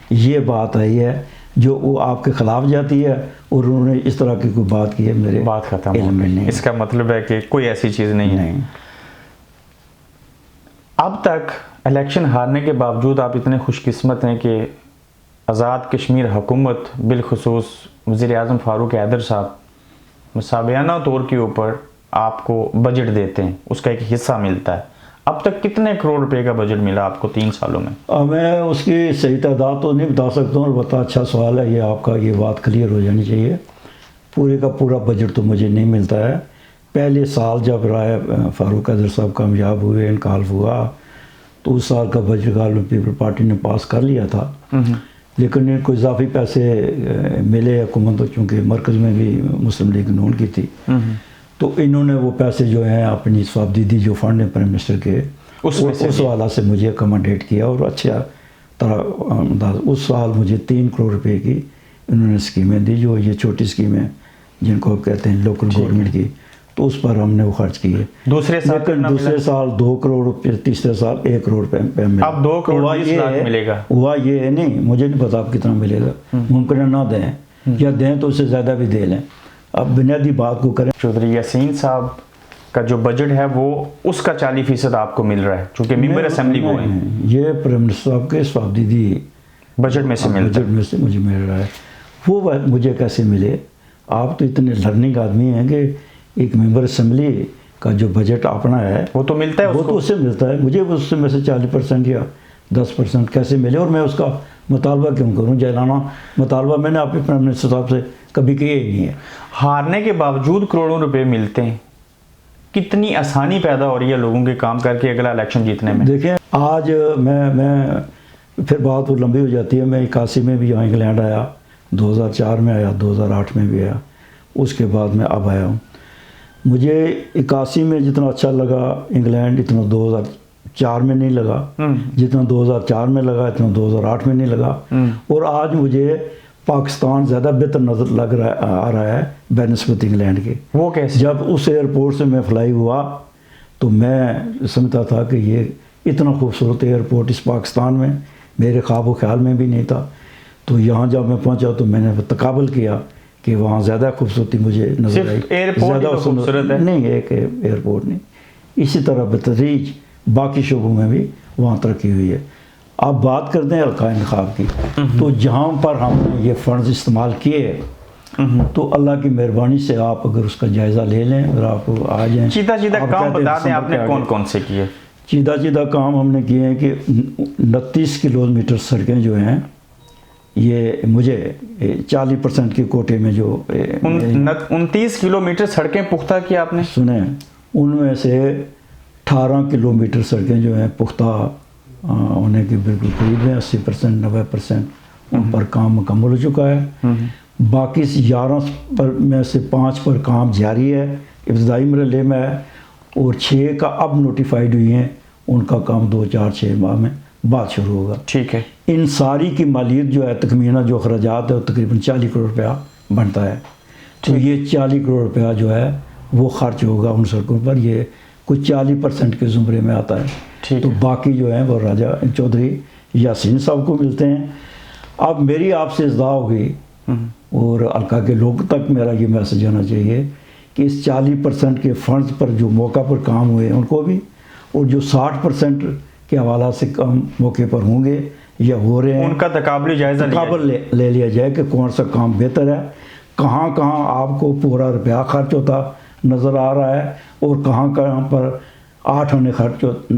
یہ بات آئی ہے جو وہ آپ کے خلاف جاتی ہے اور انہوں نے اس طرح کی کوئی بات کی ہے میرے بات ختم علم میں نہیں. اس کا مطلب ہے کہ کوئی ایسی چیز نہیں ہے. اب تک الیکشن ہارنے کے باوجود آپ اتنے خوش قسمت ہیں کہ آزاد کشمیر حکومت بالخصوص وزیر اعظم فاروق حیدر صاحب مسابقانہ طور کے اوپر آپ کو بجٹ دیتے ہیں، اس کا ایک حصہ ملتا ہے. اب تک کتنے کروڑ روپے کا بجٹ ملا آپ کو 3 سالوں میں؟ میں اس کی صحیح تعداد تو نہیں بتا سکتا ہوں، البتہ اچھا سوال ہے یہ آپ کا، یہ بات کلیئر ہو جانی چاہیے. پورے کا پورا بجٹ تو مجھے نہیں ملتا ہے. پہلے سال جب رائے فاروق حیدر صاحب کامیاب ہوئے، انقلاب ہوا، تو اس سال کا بجٹ غالباً پیپل پارٹی نے پاس کر لیا تھا. لیکن ان کو اضافی پیسے ملے حکومت، چونکہ مرکز میں بھی مسلم لیگ نون کی تھی، تو انہوں نے وہ پیسے جو ہیں اپنی صوابدیدی جو فنڈ ہے پرائم منسٹر کے، اس والا سے مجھے اکموڈیٹ کیا اور اچھا طرح اس سال مجھے 3 کروڑ روپے کی انہوں نے اسکیمیں دی، جو یہ چھوٹی اسکیمیں جن کو کہتے ہیں لوکل گورنمنٹ کی، تو اس پر ہم نے وہ خرچ کیے. دوسرے سال 2 کروڑ، پھر تیسرے سال 1 کروڑ روپے ملا. اب 2 کروڑ 20 لاکھ ملے گا. ہوا یہ نہیں، مجھے نہیں پتا اب کتنا ملے گا، ممکن ہے نہ دیں یا دیں تو اس سے زیادہ بھی دے لیں. اب بنیادی بات کو کریں. چودھری یاسین صاحب کا جو بجٹ ہے وہ اس کا 40% آپ کو مل رہا ہے چونکہ ممبر اسمبلی وہ ہیں. یہ پرائم منسٹر صاحب کے صوابدیدی بجٹ میں سے ملتا ہے. بجٹ میں سے مجھے مل رہا ہے. وہ مجھے کیسے ملے؟ آپ تو اتنے لرننگ آدمی ہیں کہ ایک ممبر اسمبلی کا جو بجٹ اپنا ہے وہ تو ملتا ہے، وہ تو اس سے ملتا ہے. مجھے اس سے میں سے 40% یا 10% کیسے ملے اور میں اس کا مطالبہ کیوں کروں؟ جائلانہ مطالبہ میں نے اپنے پرائم منسٹر صاحب سے کبھی کیا ہی نہیں ہے. ہارنے کے باوجود کروڑوں روپے ملتے ہیں، کتنی آسانی پیدا ہو رہی ہے لوگوں کے کام کر کے اگلا الیکشن جیتنے میں. دیکھیں آج میں پھر بات وہ لمبی ہو جاتی ہے. میں 81 میں بھی یہاں انگلینڈ آیا، 2004 میں آیا، 2008 میں بھی آیا، اس کے بعد میں اب آیا ہوں. مجھے 81 میں جتنا اچھا لگا انگلینڈ اتنا 2004 میں نہیں لگا، جتنا 2004 میں لگا اتنا 2008 میں نہیں لگا. اور آج مجھے پاکستان زیادہ بہتر نظر آ رہا ہے بنسبت انگلینڈ کے. وہ کیسے؟ جب اس ایئرپورٹ سے میں فلائی ہوا تو میں سمجھتا تھا کہ یہ اتنا خوبصورت ایئرپورٹ اس پاکستان میں میرے خواب و خیال میں بھی نہیں تھا. تو یہاں جب میں پہنچا تو میں نے تقابل کیا کہ وہاں زیادہ خوبصورتی مجھے نظر آئی. زیادہ خوبصورت ہے نہیں، ایک ایئرپورٹ نہیں، اسی طرح بتدریج باقی شعبوں میں بھی وہاں ترقی ہوئی ہے. آپ بات کرتے ہیں حلقہ انتخاب کی، تو جہاں پر ہم نے یہ فنڈز استعمال کیے تو اللہ کی مہربانی سے آپ اگر اس کا جائزہ لے لیں، اگر آپ آ جائیں سیدھا کام بتا دیں آپ نے کون کون سے کیے. سیدھا کام ہم نے کیے ہیں کہ 29 کلومیٹر سڑکیں جو ہیں یہ مجھے 40% کے کوٹے میں جو 29 کلومیٹر سڑکیں پختہ کیا آپ نے؟ سنیں، ان میں سے 18 کلومیٹر سڑکیں جو ہیں پختہ ہونے کے بالکل قریب ہیں، 80% 90% ان پر کام مکمل ہو چکا ہے۔ باقی 11 پر میں سے 5 پر کام جاری ہے، ابتدائی مرحلے میں ہے، اور 6 کا اب نوٹیفائڈ ہوئی ہیں، ان کا کام 2-4-6 ماہ میں بعد شروع ہوگا۔ ٹھیک ہے۔ ان ساری کی مالیت جو ہے تخمینہ جو اخراجات ہے وہ تقریباً 40 کروڑ روپیہ بنتا ہے، تو یہ 40 کروڑ روپیہ جو ہے وہ خرچ ہوگا ان سڑکوں پر، یہ کچھ 40% کے زمرے میں آتا ہے، تو باقی جو ہیں وہ راجہ چودھری یاسین صاحب کو ملتے ہیں۔ اب میری آپ سے اصلاح ہوگی اور حلقہ کے لوگوں تک میرا یہ میسج جانا چاہیے کہ اس 40% کے فنڈز پر جو موقع پر کام ہوئے ان کو بھی، اور جو 60% کے حوالہ سے کام موقع پر ہوں گے یا ہو رہے ہیں، ان کا تقابلی جائزہ لے لیا جائے کہ کون سا کام بہتر ہے، کہاں آپ کو پورا روپیہ خرچ ہوتا نظر آ رہا ہے اور کہاں پر 8 آنے خرچ ہوتے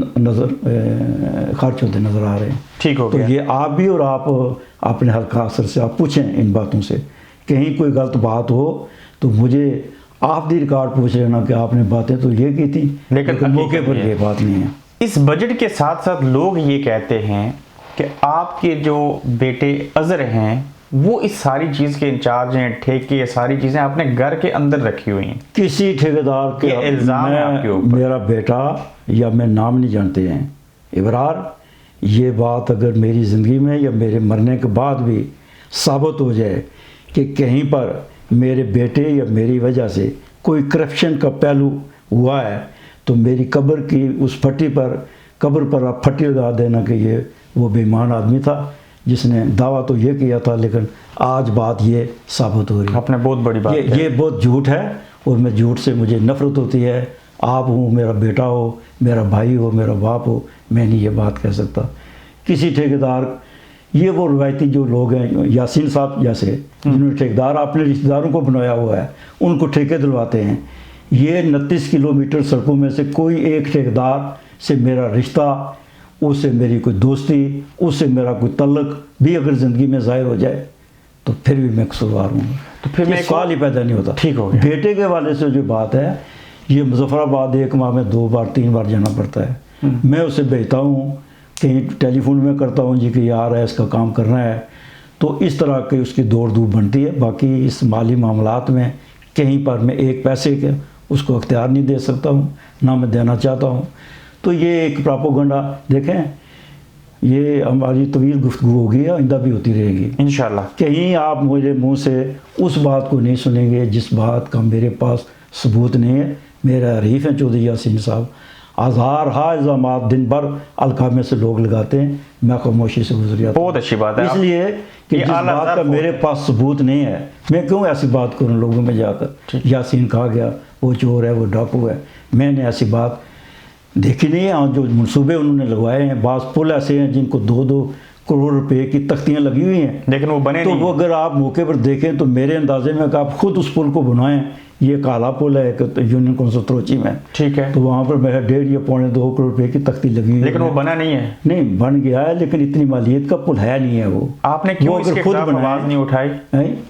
نظر آ رہے ہیں۔ ٹھیک ہو گیا۔ تو یہ آپ بھی اور آپ اپنے حلقہ اثر سے آپ پوچھیں ان باتوں سے، کہیں کوئی غلط بات ہو تو مجھے آپ دی ریکارڈ پوچھ لینا کہ آپ نے باتیں تو یہ کی تھی لیکن موقع پر یہ بات نہیں ہے۔ اس بجٹ کے ساتھ ساتھ لوگ یہ کہتے ہیں کہ آپ کے جو بیٹے اظہر ہیں وہ اس ساری چیز کے انچارج ہیں، ٹھیکے یہ ساری چیزیں آپ نے گھر کے اندر رکھی ہوئی ہیں، کسی ٹھیکیدار کے الزام ہے آپ کے اوپر؟ میرا بیٹا یا میں نام نہیں جانتے ہیں ابرار، یہ بات اگر میری زندگی میں یا میرے مرنے کے بعد بھی ثابت ہو جائے کہ کہیں پر میرے بیٹے یا میری وجہ سے کوئی کرپشن کا پہلو ہوا ہے تو میری قبر کی اس پھٹی پر قبر پر آپ پھٹی لگا دینا کہ یہ وہ بے ایمان آدمی تھا جس نے دعویٰ تو یہ کیا تھا، لیکن آج بات یہ ثابت ہو رہی ہے۔ آپ نے بہت بڑی بات یہ بہت جھوٹ ہے اور میں جھوٹ سے مجھے نفرت ہوتی ہے۔ آپ ہوں، میرا بیٹا ہو، میرا بھائی ہو، میرا باپ ہو، میں نہیں یہ بات کہہ سکتا۔ کسی ٹھیکیدار، یہ وہ روایتی جو لوگ ہیں یاسین صاحب جیسے جنہوں نے ٹھیکیدار اپنے رشتہ داروں کو بنایا ہوا ہے ان کو ٹھیکے دلواتے ہیں۔ یہ 29 کلومیٹر سڑکوں میں سے کوئی ایک ٹھیکیدار سے میرا رشتہ، اس سے میری کوئی دوستی، اس سے میرا کوئی تعلق بھی اگر زندگی میں ظاہر ہو جائے تو پھر بھی میں قصوروار ہوں، تو پھر میں سوال ہی پیدا نہیں ہوتا۔ ٹھیک ہو گیا۔ بیٹے کے والے سے جو بات ہے، یہ مظفر آباد 1 ماہ میں 2 بار 3 بار جانا پڑتا ہے، میں اسے بھیجتا ہوں، کہیں ٹیلی فون میں کرتا ہوں جی کہ یہ آ رہا ہے، اس کا کام کرنا ہے، تو اس طرح کی اس کی دوڑ دھوپ بنتی ہے۔ باقی اس مالی معاملات میں کہیں پر میں ایک پیسے کے اس کو اختیار نہیں دے سکتا ہوں، نہ میں دینا چاہتا ہوں۔ تو یہ ایک پراپوگنڈا، دیکھیں یہ ہماری طویل گفتگو ہوگی، آئندہ بھی ہوتی رہے گی انشاءاللہ۔ کہیں آپ مجھے منہ سے اس بات کو نہیں سنیں گے جس بات کا میرے پاس ثبوت نہیں ہے۔ میرے حریف ہیں چودھری یاسین صاحب، ہزار الزامات دن بھر حلقہ میں سے لوگ لگاتے ہیں، میں خاموشی سے گزر جاتا ہوں۔ بہت اچھی بات ہے، اس لیے کہ جس بات کا میرے پاس ثبوت نہیں ہے میں کیوں ایسی بات کروں لوگوں میں جا کر یاسین کہا گیا وہ چور ہے، وہ ڈاکو ہے۔ میں نے ایسی بات دیکھی نہیں ہے۔ جو منصوبے انہوں نے لگوائے ہیں، بعض پل ایسے ہیں جن کو 2-2 کروڑ روپے کی تختیاں لگی ہوئی ہیں، لیکن وہ بنے نہیں۔ تو وہ اگر آپ موقع پر دیکھیں تو میرے اندازے میں کہ آپ خود اس پل کو بنائیں، یہ کالا پل ہے یونین کونسل تروچی میں، ٹھیک ہے، تو وہاں پر میرا 1.5 یا 2.25 کروڑ روپے کی تختی لگی ہوئی ہے، لیکن وہ بنا نہیں ہے۔ نہیں بن گیا ہے، لیکن اتنی مالیت کا پل ہے نہیں ہے وہ۔ آپ نے کیوں اس کے خلاف آواز نہیں اٹھائی؟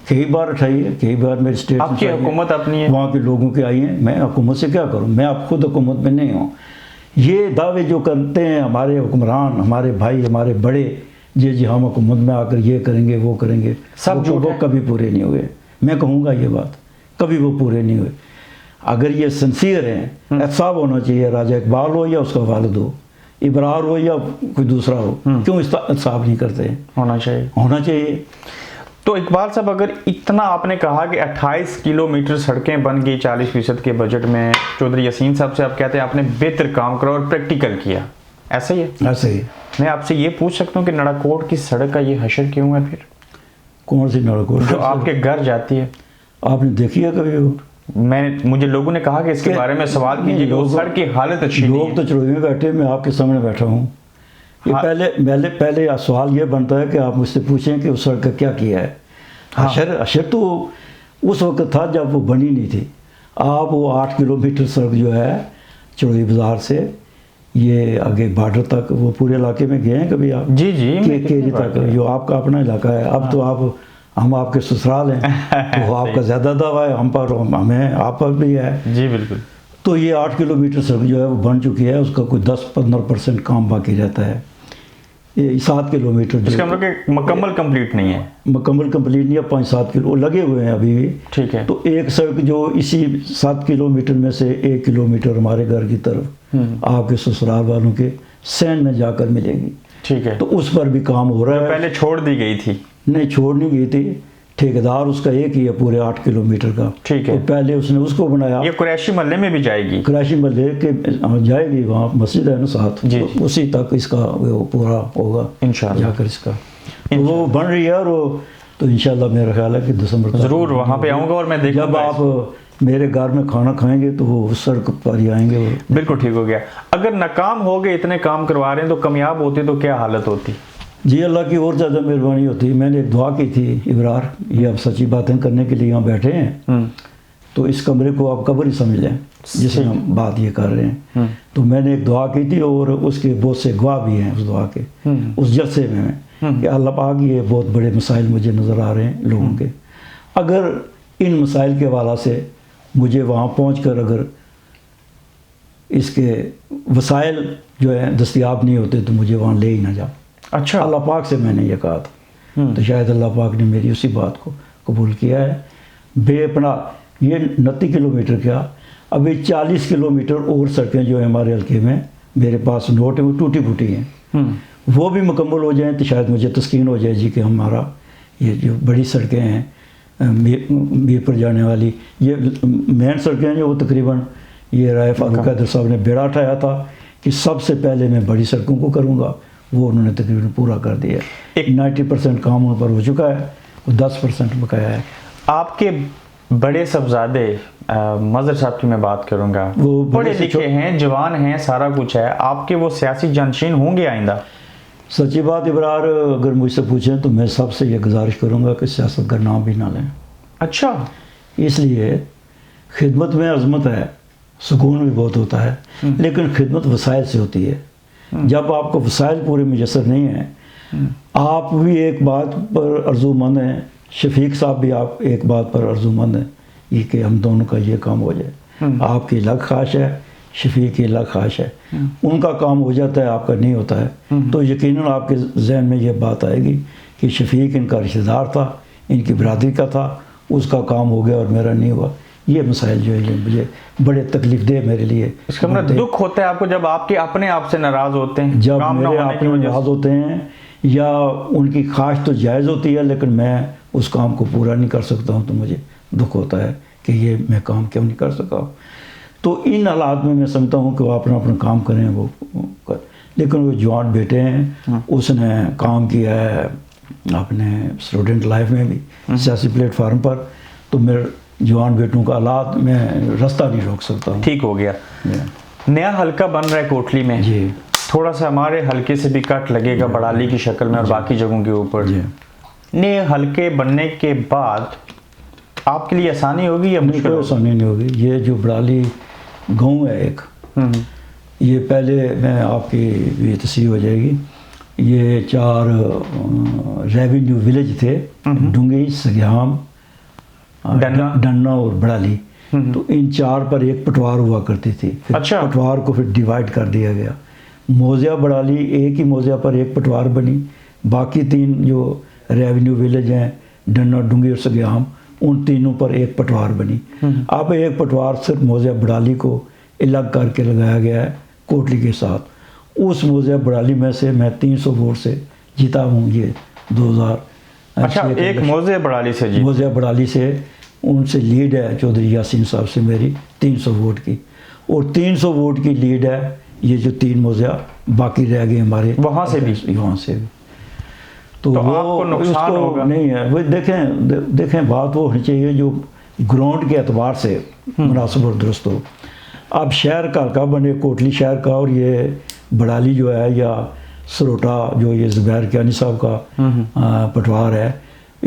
کئی بار اٹھائی ہے، کئی بار میری اسٹیٹ آپ کی حکومت اپنی ہے، وہاں کے لوگوں کی آئی ہیں، میں حکومت سے کیا کروں؟ میں اب خود حکومت میں نہیں ہوں۔ یہ دعوے جو کرتے ہیں ہمارے حکمران، ہمارے بھائی، ہمارے بڑے، جی ہم حکومت میں آ کر یہ کریں گے وہ کریں گے، سب وہ کبھی پورے نہیں ہوئے۔ میں کہوں گا یہ بات، کبھی وہ پورے نہیں ہوئے۔ اگر یہ سنسیئر ہیں، احتساب ہونا چاہیے، راجہ اقبال ہو یا اس کا والد ہو، ابرار ہو یا کوئی دوسرا ہو، کیوں اس کا احتساب نہیں کرتے؟ ہونا چاہیے۔ تو اقبال صاحب، اگر اتنا آپ نے کہا کہ 28 کلومیٹر سڑکیں بن گئی 40% کے بجٹ میں، چودھری یاسین صاحب سے آپ کہتے ہیں آپ نے بہتر کام کرا اور پریکٹیکل کیا، ایسا ہی ہے؟ ایسا ہی۔ میں آپ سے یہ پوچھ سکتا ہوں کہ نڑاکوٹ کی سڑک کا یہ حشر کیوں ہے پھر؟ کون سی نڑاکوٹ؟ جو آپ کے گھر جاتی ہے، آپ نے دیکھی ہے کبھی وہ؟ مجھے لوگوں نے کہا کہ اس کے بارے میں سوال کیجیے کہ اس سڑک کی حالت اچھی نہیں ہے۔ لوگ تو چڑوئی میں بیٹھے، میں آپ کے سامنے بیٹھا ہوں۔ پہلے سوال یہ بنتا ہے کہ آپ مجھ سے پوچھیں کہ اس سڑک کا کیا کیا ہے۔ حشر تو اس وقت تھا جب وہ بنی نہیں تھی۔ آپ وہ 8 کلومیٹر سڑک جو ہے چڑوئی بازار سے، یہ آگے بارڈر تک وہ پورے علاقے میں گئے ہیں کبھی آپ؟ جی جی کیری تک جو آپ کا اپنا علاقہ ہے. اب تو ہم آپ کے سسرال ہیں تو آپ کا زیادہ دعویٰ ہے ہم پر, ہمیں آپ پر بھی ہے. جی بالکل. تو یہ 8 کلومیٹر سڑک جو ہے وہ بن چکی ہے, اس کا کوئی 10-15% کام باقی رہتا ہے. یہ 7 کلومیٹر اس کا مطلب کہ مکمل کمپلیٹ نہیں ہے. مکمل کمپلیٹ نہیں ہے, 5-7 کلو لگے ہوئے ہیں ابھی بھی. ٹھیک ہے. تو ایک سڑک جو اسی 7 کلومیٹر میں سے 1 کلومیٹر ہمارے گھر کی طرف آپ کے سسرال والوں کے سین میں جا کر ملے گی. ٹھیک ہے. تو اس پر بھی کام ہو رہا ہے. پہلے چھوڑ دی گئی تھی؟ نہیں چھوڑ نہیں گئی تھی, ٹھیکیدار اس کا ایک ہی ہے پورے 8 کلومیٹر کا. ٹھیک ہے. تو پہلے اس نے اس کو بنایا. یہ قریشی محلے میں بھی جائے گی؟ قریشی محلے کے جائے گی, وہاں مسجد ہے نا ساتھ, جی. اسی تک اس کا وہ پورا ہوگا انشاءاللہ جا کر اس کا. تو وہ بن رہی ہے, اور وہ تو انشاءاللہ میرا خیال ہے کہ دسمبر تک ضرور وہاں پہ آؤں گا اور میں دیکھوں جب گا. آپ میرے گھر میں کھانا کھائیں گے تو وہ اس سڑک پر ہی آئیں گے. بالکل ٹھیک ہو گیا. اگر ناکام ہو گئے, اتنے کام کروا رہے ہیں, تو کامیاب ہوتے تو کیا حالت ہوتی؟ جی اللہ کی اور زیادہ مہربانی ہوتی. میں نے ایک دعا کی تھی ابرار, یہ اب سچی باتیں کرنے کے لیے یہاں بیٹھے ہیں, تو اس کمرے کو آپ قبر ہی سمجھ لیں جس میں ہم بات یہ کر رہے ہیں. تو میں نے ایک دعا کی تھی, اور اس کے بہت سے گواہ بھی ہیں اس دعا کے, اس جلسے میں کہ اللہ پاک یہ بہت بڑے مسائل مجھے نظر آ رہے ہیں لوگوں کے, اگر ان مسائل کے حوالے سے مجھے وہاں پہنچ کر اگر اس کے وسائل جو ہے دستیاب نہیں ہوتے تو مجھے وہاں لے ہی نہ جاؤ. اچھا. اللہ پاک سے میں نے یہ کہا تھا, تو شاید اللہ پاک نے میری اسی بات کو قبول کیا ہے. بے پناہ یہ 29 کلومیٹر کیا, ابھی 40 کلومیٹر اور سڑکیں جو ہیں ہمارے حلقے میں میرے پاس نوٹ ہیں, وہ ٹوٹی پھوٹی ہیں. وہ بھی مکمل ہو جائیں تو شاید مجھے تسکین ہو جائے جی کہ ہمارا یہ جو بڑی سڑکیں ہیں میر پر جانے والی, یہ مین سڑکیں جو وہ تقریباً یہ رائے فاروق قادر صاحب نے بیڑا اٹھایا تھا کہ سب سے پہلے میں بڑی سڑکوں کو کروں گا, وہ انہوں نے تقریباً پورا کر دیا. 90% کام ان پر ہو چکا ہے, وہ 10% بقایا ہے. آپ کے بڑے صاحبزادے مظہر صاحب کی میں بات کروں گا, وہ پڑھے لکھے ہیں, جوان ہیں, سارا کچھ ہے, آپ کے وہ سیاسی جانشین ہوں گے آئندہ؟ سچی بات ابرار, اگر مجھ سے پوچھیں تو میں سب سے یہ گزارش کروں گا کہ سیاست کا نام بھی نہ لیں. اچھا. اس لیے خدمت میں عظمت ہے, سکون بھی بہت ہوتا ہے, لیکن خدمت وسائل سے ہوتی ہے. جب آپ کو وسائل پورے میسر نہیں ہیں, آپ بھی ایک بات پر آرزومند ہیں, شفیق صاحب بھی آپ ایک بات پر آرزومند ہیں, یہ کہ ہم دونوں کا یہ کام ہو جائے. آپ کی الگ خواہش ہے, شفیق کی الگ خواہش ہے, ان کا کام ہو جاتا ہے, آپ کا نہیں ہوتا ہے, تو یقیناً آپ کے ذہن میں یہ بات آئے گی کہ شفیق ان کا رشتہ دار تھا, ان کی برادری کا تھا, اس کا کام ہو گیا اور میرا نہیں ہوا. یہ مسائل جو ہے مجھے بڑے تکلیف دہ میرے لیے. اس کا مطلب دکھ ہوتا ہے آپ کو جب آپ کے اپنے آپ سے ناراض ہوتے ہیں, جب میرے اپنے ناراض ہوتے ہیں, یا ان کی خواہش تو جائز ہوتی ہے لیکن میں اس کام کو پورا نہیں کر سکتا ہوں, تو مجھے دکھ ہوتا ہے کہ یہ میں کام کیوں نہیں کر سکا. تو ان حالات میں سمجھتا ہوں کہ وہ اپنا کام کریں, وہ لیکن وہ جوان بیٹے ہیں, اس نے کام کیا ہے اپنے اسٹوڈنٹ لائف میں بھی سیاسی پلیٹ فارم پر, تو میرے جوان بیٹوں کا حالات میں راستہ نہیں روک سکتا ہوں. ٹھیک ہو گیا. نیا حلقہ بن رہا ہے کوٹلی میں, جی تھوڑا سا ہمارے حلقے سے بھی کٹ لگے گا بڑالی کی شکل میں اور باقی جگہوں کے اوپر. نئے حلقے بننے کے بعد آپ کے لیے آسانی ہوگی یا مشکل؟ کوئی آسانی نہیں ہوگی. یہ جو بڑالی گاؤں ہے ایک, یہ پہلے میں آپ کی بھی تصحیح ہو جائے گی, یہ 4 ریونیو ولیج تھے, ڈونگی, سگیام, ڈننا اور بڑالی. تو ان 4 پر ایک پٹوار ہوا کرتی تھی. اچھا. پٹوار کو پھر ڈیوائیڈ کر دیا گیا. موزیہ بڑالی ایک ہی موزیہ پر ایک پٹوار بنی, باقی 3 جو ریونیو ولیج ہیں ڈننا, ڈونگی اور سگیام, ان تینوں پر ایک پٹوار بنی. اب ایک پٹوار صرف موزیہ بڑالی کو الگ کر کے لگایا گیا ہے کوٹلی کے ساتھ. اس موزیہ بڑالی میں سے میں 300 ووٹ سے جیتا ہوں. یہ 2000. اچھا, ایک موزیہ بڑالی سے جی؟ موزیہ بڑالی سے, ان سے لیڈ ہے چودھری یاسین صاحب سے میری 300 ووٹ کی, اور 300 ووٹ کی لیڈ ہے یہ جو 3 موزیہ باقی رہ گئے ہمارے وہاں سے بھی. وہاں سے بھی. تو آپ کو نقصان ہوگا نہیں ہے. وہ دیکھیں بات وہ ہونی چاہیے جو گراؤنڈ کے اعتبار سے مناسب اور درست ہو. اب شہر کا حلقہ بنے کوٹلی شہر کا, اور یہ بڑالی جو ہے یا سروٹا جو یہ زبیر کیانی صاحب کا پٹوار ہے,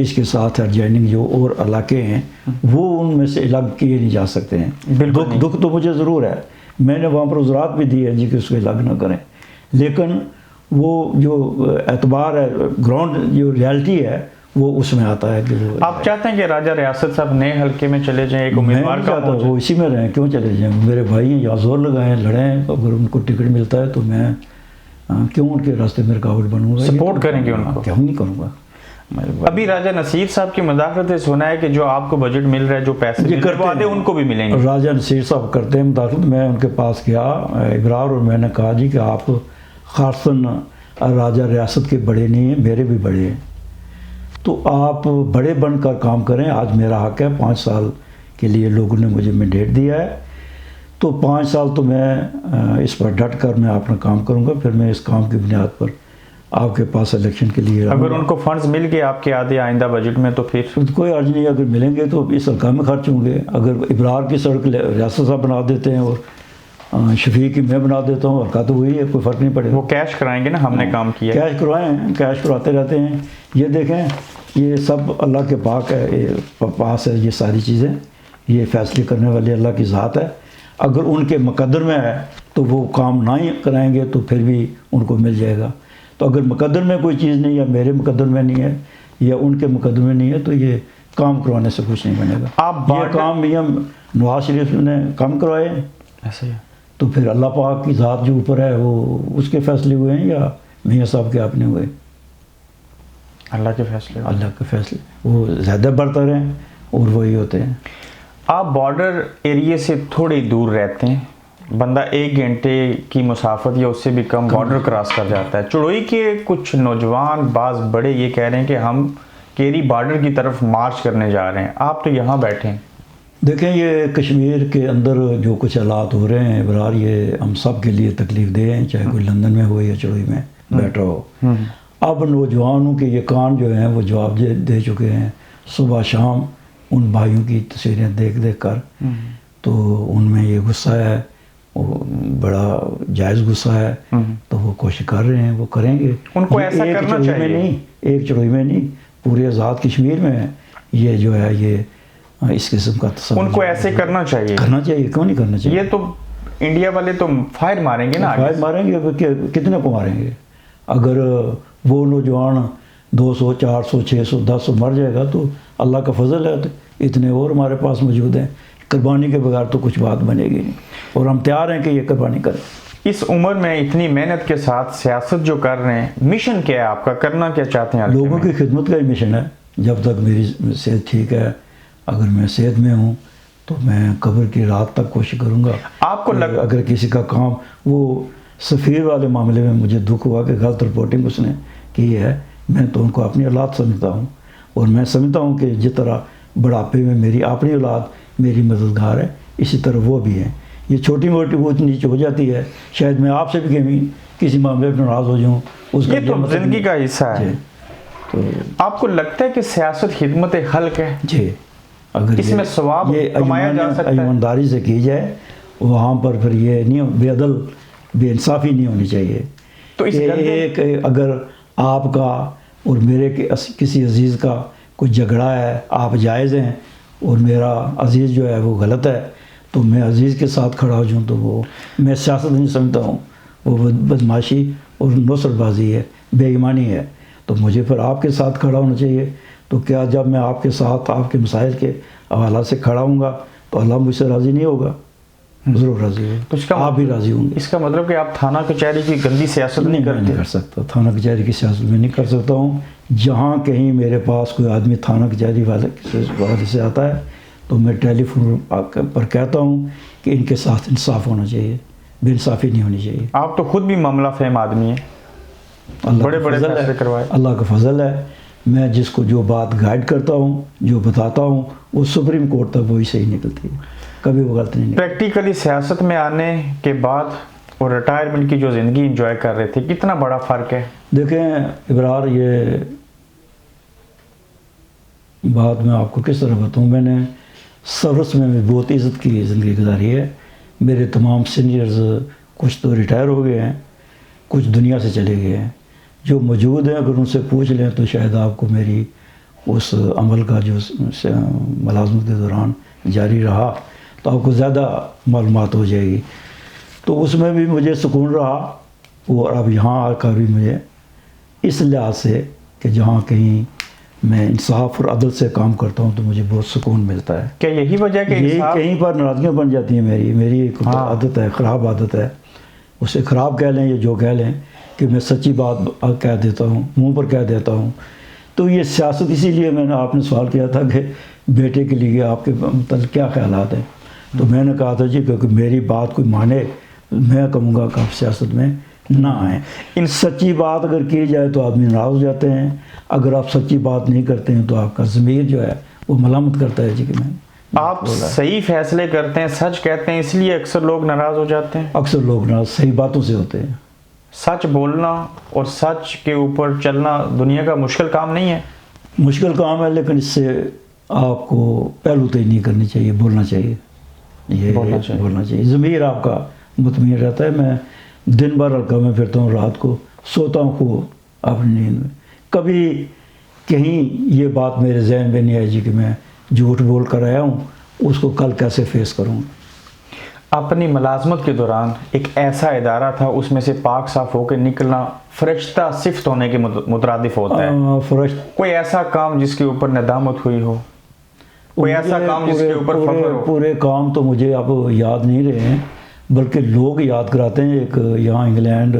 اس کے ساتھ ایڈجائننگ جو اور علاقے ہیں وہ ان میں سے الگ کیے نہیں جا سکتے ہیں. دکھ تو مجھے ضرور ہے, میں نے وہاں پر عذرات بھی دی ہے جی کہ اس کو الگ نہ کریں, لیکن وہ جو اعتبار ہے, گراؤنڈ جو ریالٹی ہے وہ اس میں آتا ہے کہ وہ آپ چاہتے ہیں کہ راجہ ریاست صاحب نئے حلقے میں چلے جائیں, ایک میں امیدوار نہیں کا چاہتا وہ اسی میں رہیں, کیوں چلے جائیں, میرے بھائی ہیں, یا زور لگائیں, لڑیں, اگر ان کو ٹکٹ ملتا ہے تو میں کیوں ان کے راستے میں رکاوٹ بنوں گا, سپورٹ کریں گے ان کو, کیوں نہیں کروں گا. ابھی راجہ نصیر صاحب کی مداخلت سنا ہے کہ جو آپ کو بجٹ مل رہا ہے, جو پیسے کرتے ہیں ان کو بھی ملیں گے. راجہ نصیر صاحب کرتے ہیں مداخلت. میں ان کے پاس گیا ابرار, اور میں نے کہا جی کہ آپ خاصاً راجہ ریاست کے بڑے نہیں ہیں, میرے بھی بڑے ہیں, تو آپ بڑے بن کر کام کریں. آج میرا حق ہے, 5 سال کے لیے لوگوں نے مجھے مینڈیٹ دیا ہے, تو 5 سال تو میں اس پر ڈٹ کر میں اپنا کام کروں گا. پھر میں اس کام کی بنیاد پر آپ کے پاس الیکشن کے لیے اگر ان کو فنڈز مل گئے آپ کے آدھے آئندہ بجٹ میں تو پھر کوئی عرض نہیں, اگر ملیں گے تو اس حلقہ میں خرچ ہوں گے. اگر ابرار کی سڑک ریاست صاحب بنا دیتے ہیں اور شفیق کی میں بنا دیتا ہوں, حلقہ تو وہی ہے, کوئی فرق نہیں پڑے گا. وہ کیش کرائیں گے نا, ہم نے کام کیا, کیش کروائیں, کیش کراتے رہتے ہیں. یہ دیکھیں, یہ سب اللہ کے پاک ہے, پاس ہے یہ ساری چیزیں, یہ فیصلے کرنے والی اللہ کی ذات ہے. اگر ان کے مقدر میں ہے تو وہ کام نہ ہی کرائیں گے تو پھر بھی ان کو مل جائے گا. تو اگر مقدر میں کوئی چیز نہیں, یا میرے مقدر میں نہیں ہے یا ان کے مقدر میں نہیں ہے, تو یہ کام کروانے سے کچھ نہیں بنے گا. یہ کام میاں نواز شریف نے کم کروائے ایسے ہی, تو پھر اللہ پاک کی ذات جو اوپر ہے وہ اس کے فیصلے ہوئے ہیں یا میاں صاحب کے اپنے ہوئے؟ اللہ کے فیصلے, اللہ کے فیصلے وہ زیادہ برتر ہیں اور وہی ہوتے ہیں. آپ بارڈر ایریے سے تھوڑی دور رہتے ہیں, بندہ 1 گھنٹے کی مسافت یا اس سے بھی کم بارڈر کراس کر جاتا ہے. چڑوئی کے کچھ نوجوان بعض بڑے یہ کہہ رہے ہیں کہ ہم کیری بارڈر کی طرف مارچ کرنے جا رہے ہیں, آپ تو یہاں بیٹھے ہیں. دیکھیں, یہ کشمیر کے اندر جو کچھ حالات ہو رہے ہیں ابرار, یہ ہم سب کے لیے تکلیف دہ ہیں, چاہے کوئی لندن میں ہو یا چڑوئی میں بیٹھا ہو. اب نوجوانوں کے یہ کان جو ہیں وہ جواب دے چکے ہیں. صبح شام ان بھائیوں کی تصویریں دیکھ کر تو ان میں یہ غصہ ہے, وہ بڑا جائز غصہ ہے, تو وہ کوشش کر رہے ہیں, وہ کریں گے. ان کو ایسا کرنا چاہیے, ایک چڑوئی میں نہیں, پورے آزاد کشمیر میں یہ جو ہے یہ اس قسم کا تصور ان کو ایسے کرنا چاہیے. کیوں نہیں کرنا چاہیے؟ یہ تو انڈیا والے تو فائر ماریں گے نا, فائر ماریں گے, کتنے کو ماریں گے؟ اگر وہ نوجوان 200 400 600 1000 مر جائے گا تو اللہ کا فضل ہے, تو اتنے اور ہمارے پاس موجود ہیں. قربانی کے بغیر تو کچھ بات بنے گی نہیں, اور ہم تیار ہیں کہ یہ قربانی کریں. اس عمر میں اتنی محنت کے ساتھ سیاست جو کر رہے ہیں, مشن کیا ہے آپ کا, کرنا کیا چاہتے ہیں؟ لوگوں کی خدمت کا ہی مشن ہے. جب تک میری صحت ٹھیک ہے, اگر میں صحت میں ہوں تو میں قبر کی رات تک کوشش کروں گا. آپ کو اگر کسی کا کام, وہ سفیر والے معاملے میں مجھے دکھ ہوا کہ غلط رپورٹنگ اس نے کی ہے, میں تو ان کو اپنی اولاد سمجھتا ہوں, اور میں سمجھتا ہوں کہ جس طرح بڑھاپے میں میری اپنی اولاد میری مددگار ہے, اسی طرح وہ بھی ہیں. یہ چھوٹی موٹی اونچ نیچ ہو جاتی ہے, شاید میں آپ سے بھی کسی معاملے میں ناراض ہو جاؤں, اس کا یہ تو زندگی کا حصہ ہے. تو آپ کو لگتا ہے کہ سیاست خدمت خلق ہے؟ جی, اگر اس میں ثواب کمایا جا سکتا ہے, ایمانداری سے کی جائے, وہاں پر پھر یہ نہیں, بے عدل بے انصافی نہیں ہونی چاہیے. تو ایک اگر آپ کا اور میرے کسی عزیز کا کوئی جھگڑا ہے, آپ جائز ہیں اور میرا عزیز جو ہے وہ غلط ہے, تو میں عزیز کے ساتھ کھڑا ہو جاؤں, تو وہ میں سیاست نہیں سمجھتا ہوں, وہ بدماشی اور نصرت بازی ہے, بے ایمانی ہے. تو مجھے پھر آپ کے ساتھ کھڑا ہونا چاہیے. تو کیا جب میں آپ کے ساتھ آپ کے مسائل کے حوالہ سے کھڑا ہوں گا تو اللہ مجھ سے راضی نہیں ہوگا؟ ضرور راضی ہوگا, تو آپ بھی راضی ہوں گے. اس کا مطلب کہ آپ تھانہ کچہری کی گندی سیاست نہیں کرتے؟ نہیں کر سکتا, تھانہ کچہری کی سیاست میں نہیں کر سکتا ہوں. جہاں کہیں میرے پاس کوئی آدمی تھانہ کچہری والے سے آتا ہے تو میں ٹیلی فون پر کہتا ہوں کہ ان کے ساتھ انصاف ہونا چاہیے, بے انصافی نہیں ہونی چاہیے. آپ تو خود بھی معاملہ فہم آدمی ہیں, بڑے بڑے فیصلے کروائے. اللہ کا فضل ہے, میں جس کو جو بات گائیڈ کرتا ہوں, جو بتاتا ہوں, وہ سپریم کورٹ تک وہی صحیح نکلتی ہے, کبھی وہ غلط نہیں. پریکٹیکلی سیاست میں آنے کے بعد اور ریٹائرمنٹ کی جو زندگی انجوائے کر رہے تھے, کتنا بڑا فرق ہے؟ دیکھیں ابرار, یہ بات میں آپ کو کس طرح بتاؤں, میں نے سروس میں بھی بہت عزت کی زندگی گزاری ہے. میرے تمام سینئرز کچھ تو ریٹائر ہو گئے ہیں, کچھ دنیا سے چلے گئے ہیں. جو موجود ہیں اگر ان سے پوچھ لیں تو شاید آپ کو میری اس عمل کا جو ملازمت کے دوران جاری رہا تو آپ کو زیادہ معلومات ہو جائے گی. تو اس میں بھی مجھے سکون رہا. اور اب یہاں آ کر بھی مجھے اس لحاظ سے کہ جہاں کہیں میں انصاف اور عدل سے کام کرتا ہوں تو مجھے بہت سکون ملتا ہے. کیا یہی وجہ کہ یہ کہیں پر ناراضگیاں بن جاتی ہیں میری ایک عادت ہے, خراب عادت ہے, اسے خراب کہہ لیں یا جو کہہ لیں, کہ میں سچی بات کہہ دیتا ہوں, منہ پر کہہ دیتا ہوں. تو یہ سیاست اسی لیے میں نے آپ نے سوال کیا تھا کہ بیٹے کے لیے آپ کے متعلق کیا خیالات ہیں, تو میں نے کہا تھا جی کیونکہ میری بات کوئی مانے میں کہوں گا کہ آپ سیاست میں نہ آئیں. ان سچی بات اگر کی جائے تو آدمی ناراض ہو جاتے ہیں, اگر آپ سچی بات نہیں کرتے ہیں تو آپ کا ضمیر جو ہے وہ ملامت کرتا ہے جی کہ میں آپ صحیح فیصلے کرتے ہیں, سچ کہتے ہیں, اس لیے اکثر لوگ ناراض ہو جاتے ہیں. اکثر لوگ ناراض صحیح باتوں سے ہوتے ہیں. سچ بولنا اور سچ کے اوپر چلنا دنیا کا مشکل کام نہیں ہے. مشکل کام ہے, لیکن اس سے آپ کو پہلو تیز نہیں کرنی چاہیے, بولنا چاہیے, یہ بولنا چاہیے. ضمیر آپ کا مطمئن رہتا ہے. میں دن بھر ہلکا میں پھرتا ہوں, رات کو سوتا ہوں خوب اپنی نیند میں, کبھی کہیں یہ بات میرے ذہن میں نہیں آئی جی کہ میں جھوٹ بول کر آیا ہوں, اس کو کل کیسے فیس کروں. اپنی ملازمت کے دوران ایک ایسا ادارہ تھا, اس میں سے پاک صاف ہو کے نکلنا فرشتہ صفت ہونے کے مترادف ہوتا ہے. کوئی ایسا کام جس کے اوپر ندامت ہوئی ہو, کوئی ایسا کام جس کے اوپر فخر ہو؟ پورے کام تو مجھے اب یاد نہیں رہے ہیں, بلکہ لوگ یاد کراتے ہیں. ایک یہاں انگلینڈ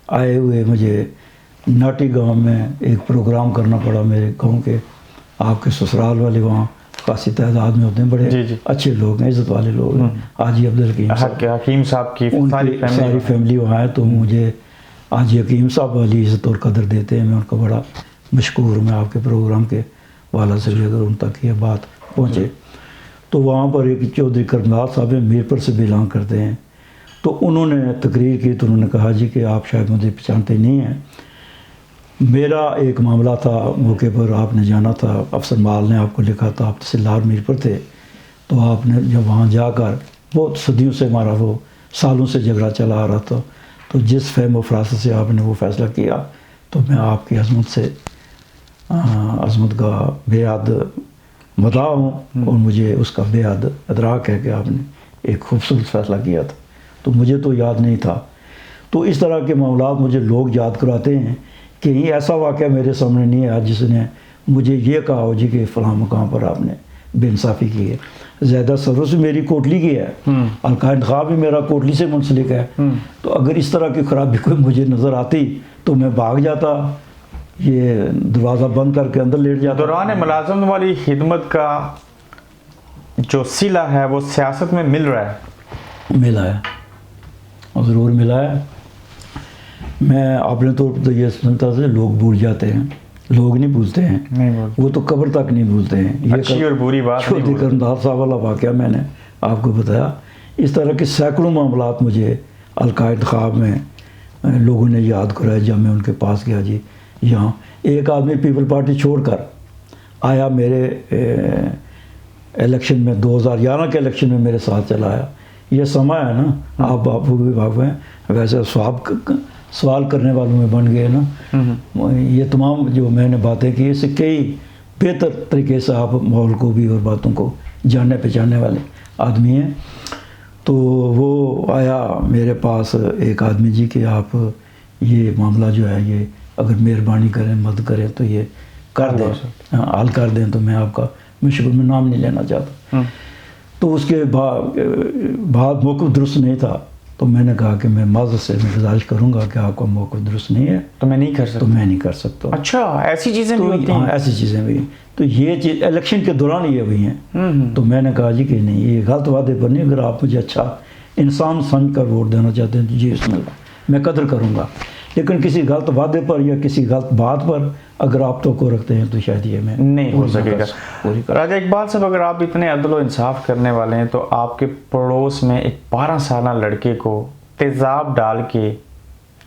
آئے ہوئے مجھے ناٹی گاؤں میں ایک پروگرام کرنا پڑا میرے گاؤں کے, آپ کے سسرال والے وہاں خاصی تعداد میں ہوتے ہیں, بڑے اچھے لوگ ہیں, عزت والے لوگ ہیں. حاجی حکیم صاحب کی ساری فیملی وہاں ہے, تو مجھے حاجی حکیم صاحب والی عزت اور قدر دیتے ہیں. میں ان کا بڑا مشکور ہوں. میں آپ کے پروگرام کے والا سے اگر ان تک یہ بات پہنچے تو وہاں پر ایک چودھری کرملال صاحب میرپور سے بلانگ کرتے ہیں, تو انہوں نے تقریر کی تو انہوں نے کہا جی کہ آپ شاید مجھے پہچانتے نہیں ہیں. میرا ایک معاملہ تھا, موقع پر آپ نے جانا تھا, افسر مال نے آپ کو لکھا تھا, آپ تحصیلدار میرپور تھے, تو آپ نے جب وہاں جا کر بہت صدیوں سے ہمارا وہ سالوں سے جھگڑا چلا آ رہا تھا, تو جس فہم و فراست سے آپ نے وہ فیصلہ کیا, تو میں آپ کی عظمت کا بے حد مداح ہوں, اور مجھے اس کا بے حد ادراک ہے کہ آپ نے ایک خوبصورت فیصلہ کیا تھا. تو مجھے تو یاد نہیں تھا. تو اس طرح کے معاملات مجھے لوگ یاد کراتے ہیں. کہیں ایسا واقعہ میرے سامنے نہیں آیا جس نے مجھے یہ کہا ہو جی کہ فلاں مقام پر آپ نے بے انصافی کی ہے. زیادہ سروس میری کوٹلی کی ہے, حلقہ انتخاب بھی میرا کوٹلی سے منسلک ہے. تو اگر اس طرح کی خرابی کوئی مجھے نظر آتی تو میں بھاگ جاتا, یہ دروازہ بند کر کے اندر لیٹ جاتا. دوران ملازمت والی خدمت کا جو صلہ ہے وہ سیاست میں مل رہا ہے. ملا ہے, ضرور ملا ہے. میں اپنے طور پر تو یہ سنتا تھا لوگ بھول جاتے ہیں, لوگ نہیں بھولتے ہیں, وہ تو قبر تک نہیں بھولتے ہیں. یہ اچھی اور بری بات چودھری کرملال صاحب والا واقعہ میں نے آپ کو بتایا. اس طرح کے سینکڑوں معاملات مجھے حلقہ انتخاب میں لوگوں نے یاد کرایا جب میں ان کے پاس گیا. جی یہاں ایک آدمی پیپل پارٹی چھوڑ کر آیا میرے الیکشن میں, 2011 کے الیکشن میں میرے ساتھ چلا آیا. یہ سما ہے نا, آپ باپو بھی باپ ہیں, ویسے سوال کرنے والوں میں بن گئے نا. یہ تمام جو میں نے باتیں کی اس سے کئی بہتر طریقے سے آپ ماحول کو بھی اور باتوں کو جاننے پہچاننے والے آدمی ہیں. تو وہ آیا میرے پاس ایک آدمی جی کہ آپ یہ معاملہ جو ہے یہ اگر مہربانی کریں مدد کریں تو یہ کر دیں, حل کر دیں. تو میں آپ کا مشکل میں نام نہیں لینا چاہتا. تو اس کے بعد موقف درست نہیں تھا, تو میں نے کہا کہ میں معذرت سے میں گزارش کروں گا کہ آپ کا موقف درست نہیں ہے, تو میں نہیں کر سکتا. تو میں نہیں کر سکتا. اچھا, ایسی چیزیں بھی ہوتی ہیں. ایسی چیزیں بھی. تو یہ چیز الیکشن کے دوران یہ ہوئی ہیں. تو میں نے کہا جی کہ نہیں, یہ غلط وعدے پر نہیں, اگر آپ مجھے اچھا انسان سمجھ کر ووٹ دینا چاہتے ہیں تو جی بسم اللہ, میں قدر کروں گا. لیکن کسی غلط وعدے پر یا کسی غلط بات پر اگر آپ تو کو رکھتے ہیں تو شاید یہ میں نہیں ہو سکے گا. راجہ اقبال صاحب, اگر آپ اتنے عدل و انصاف کرنے والے ہیں تو آپ کے پڑوس میں ایک 12 سالہ لڑکے کو تیزاب ڈال کے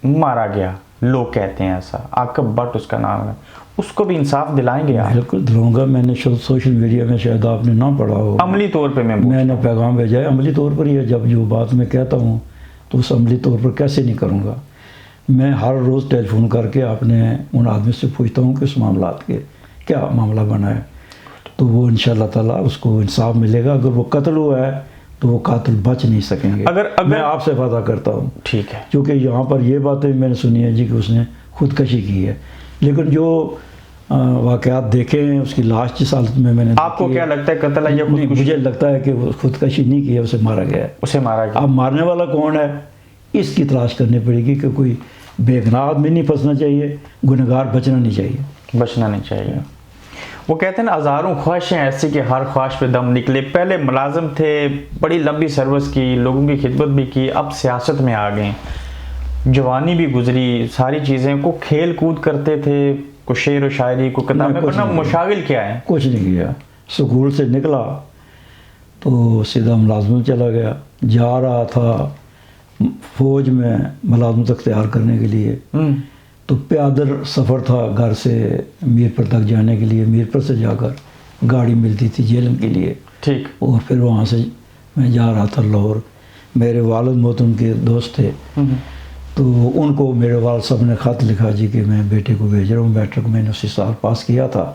مارا گیا, لوگ کہتے ہیں ایسا, عاقب بٹ اس کا نام ہے, اس کو بھی انصاف دلائیں گے؟ بالکل دلاؤں گا. میں نے سوشل میڈیا میں شاید آپ نے نہ پڑھا ہو, عملی طور پہ میں نے پیغام بھیجا ہے. عملی طور پر یہ جب جو بات میں کہتا ہوں تو اس عملی طور پر کیسے نہیں کروں گا. میں ہر روز ٹیلی فون کر کے اپنے ان آدمی سے پوچھتا ہوں کہ اس معاملات کے کیا معاملہ بنا ہے. تو وہ انشاءاللہ تعالیٰ اس کو انصاف ملے گا. اگر وہ قتل ہوا ہے تو وہ قاتل بچ نہیں سکیں گے. میں آپ سے وعدہ کرتا ہوں. ٹھیک ہے. کیونکہ یہاں پر یہ باتیں میں نے سنی ہے جی کہ اس نے خودکشی کی ہے، لیکن جو واقعات دیکھے ہیں اس کی لاش جس حالت میں نے آپ کو کیا لگتا ہے قتل ہے یا خودکشی؟ مجھے لگتا ہے کہ وہ خودکشی نہیں کی ہے، اسے مارا گیا ہے. اسے مارا گیا. اب مارنے والا کون ہے اس کی تلاش کرنی پڑے گی کہ کوئی بے گناہ آدمی نہیں پھنسنا چاہیے، گنہگار بچنا نہیں چاہیے. بچنا نہیں چاہیے. وہ کہتے ہیں نا ہزاروں خواہشیں ایسی کہ ہر خواہش پہ دم نکلے. پہلے ملازم تھے، بڑی لمبی سروس کی، لوگوں کی خدمت بھی کی، اب سیاست میں آ گئے، جوانی بھی گزری، ساری چیزیں کو کھیل کود کرتے تھے، کو شعر و شاعری کو کتابیں پڑھنا. مشاغل کیا ہے؟ کچھ نہیں کیا. سکول سے نکلا تو سیدھا ملازمت چلا گیا. جا رہا تھا فوج میں ملازمت اختیار کرنے کے لیے، تو پیادل سفر تھا گھر سے میرپور تک جانے کے لیے. میرپور سے جا کر گاڑی ملتی تھی جیلم کے لیے. ٹھیک. اور پھر وہاں سے میں جا رہا تھا لاہور. میرے والد محترم کے دوست تھے، تو ان کو میرے والد صاحب نے خط لکھا جی کہ میں بیٹے کو بھیج رہا ہوں. میٹرک میں نے اسی سال پاس کیا تھا.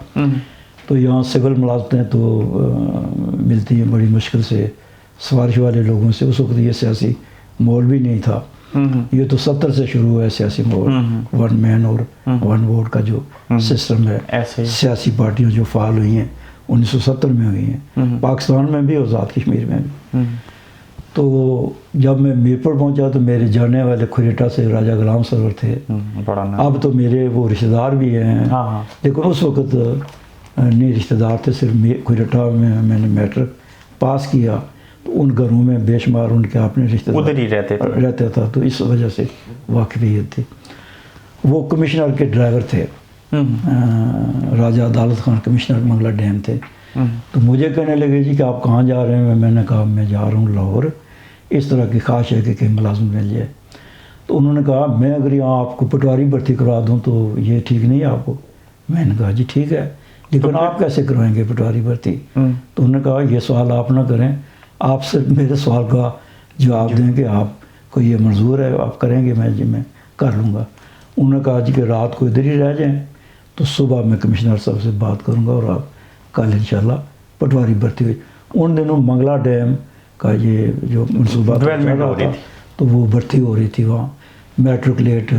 تو یہاں سول ملازمتیں تو ملتی ہیں بڑی مشکل سے سفارش والے لوگوں سے. اس وقت یہ سیاسی ماحول بھی نہیں تھا. یہ تو 70 سے شروع ہوا ہے سیاسی ماحول. 1 مین اور 1 ووٹ کا جو سسٹم ہے، سیاسی پارٹیاں جو فعال ہوئی ہیں 1970 میں ہوئی ہیں، پاکستان میں بھی اور آزاد کشمیر میں بھی. تو جب میں میرپور پہنچا تو میرے جانے والے کھریٹا سے راجہ غلام سرور تھے. اب تو میرے وہ رشتہ دار بھی ہیں، لیکن اس وقت نہیں رشتہ دار تھے. صرف کھریٹا میں نے میٹرک پاس کیا تو ان گھروں میں بے شمار ان کے اپنے رشتہ دار ادھر ہی رہتا تھا. تو اس وجہ سے واقفیت تھی. وہ کمشنر کے ڈرائیور تھے، راجہ عدالت خان کمشنر منگلہ ڈیم تھے. تو مجھے کہنے لگے جی کہ آپ کہاں جا رہے ہیں؟ میں نے کہا میں جا رہا ہوں لاہور، اس طرح کی خواہش ہے کہ کہیں ملازمت مل جائے. تو انہوں نے کہا میں اگر یہاں آپ کو پٹواری بھرتی کروا دوں تو یہ ٹھیک نہیں ہے آپ کو؟ میں نے کہا جی ٹھیک ہے، لیکن آپ کیسے کروائیں گے پٹواری بھرتی؟ تو انہوں نے کہا یہ سوال آپ نہ کریں، آپ صرف میرے سوال کا جواب دیں کہ آپ کو یہ منظور ہے، آپ کریں گے؟ میں کر لوں گا. انہوں نے کہا جی کہ رات کو ادھر ہی رہ جائیں، تو صبح میں کمشنر صاحب سے بات کروں گا اور آپ کل انشاءاللہ پٹواری بھرتی ہوئی. ان دنوں منگلہ ڈیم کا یہ جو منصوبہ چل رہا تھا تو وہ بھرتی ہو رہی تھی. وہاں میٹرکلیٹ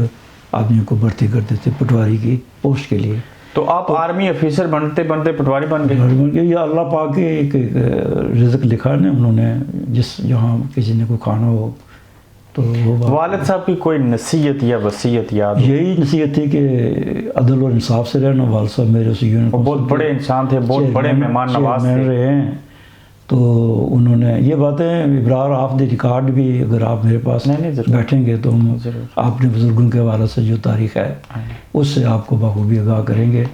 آدمیوں کو بھرتی کرتے تھے پٹواری کی پوسٹ کے لیے. تو آپ آرمی افیسر بنتے پٹواری بن گئے؟ یہ اللہ پاک کے ایک رزق لکھا ہے انہوں نے، جس جہاں کسی نے کوئی کھانا ہو تو وہ. والد صاحب کی کوئی نصیحت یا وصیت یاد؟ یہی نصیحت تھی کہ عدل اور انصاف سے رہنا. والد صاحب میرے اس یونین بہت بڑے انسان تھے، بہت بڑے مہمان نواز تھے رہے ہیں. تو انہوں نے یہ باتیں ابرار آف دی ریکارڈ بھی اگر آپ میرے پاس بیٹھیں گے تو ہم اپنے بزرگوں کے حوالے سے جو تاریخ ہے اس سے آپ کو بخوبی آگاہ کریں گے.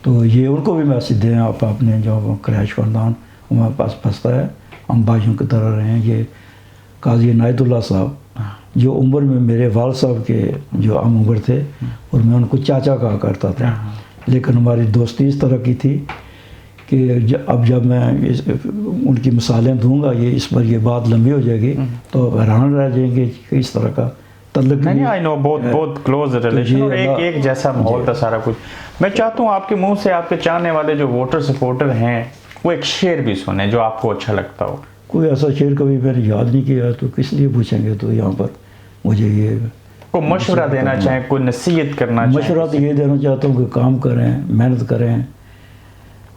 تو یہ ان کو بھی میسج دیں آپ اپنے جو قریش خاندان ہمارے پاس پھنستا ہے، ہم بھائیوں کی طرح رہے ہیں. یہ قاضی عنایت اللہ صاحب جو عمر میں میرے والد صاحب کے جو ہم عمر تھے، اور میں ان کو چاچا کہا کرتا تھا، لیکن ہماری دوستی اس طرح کی تھی کہ اب جب میں ان کی مثالیں دوں گا اس پر یہ بات لمبی ہو جائے گی تو حیران رہ جائیں گے کہ اس طرح کا تعلق. نہیں آئی نو بہت کلوز ریلیشن اور ایک جیسا ماحول تھا سارا کچھ. میں چاہتا ہوں آپ کے منہ سے آپ کے چاہنے والے جو ووٹر سپورٹر ہیں وہ ایک شعر بھی سنیں جو آپ کو اچھا لگتا ہو. کوئی ایسا شعر کبھی میں نے یاد نہیں کیا تو کس لیے پوچھیں گے. تو یہاں پر مجھے یہ کوئی مشورہ دینا چاہیں، کوئی نصیحت کرنا چاہیں؟ مشورہ تو یہ دینا چاہتا ہوں کہ کام کریں، محنت کریں،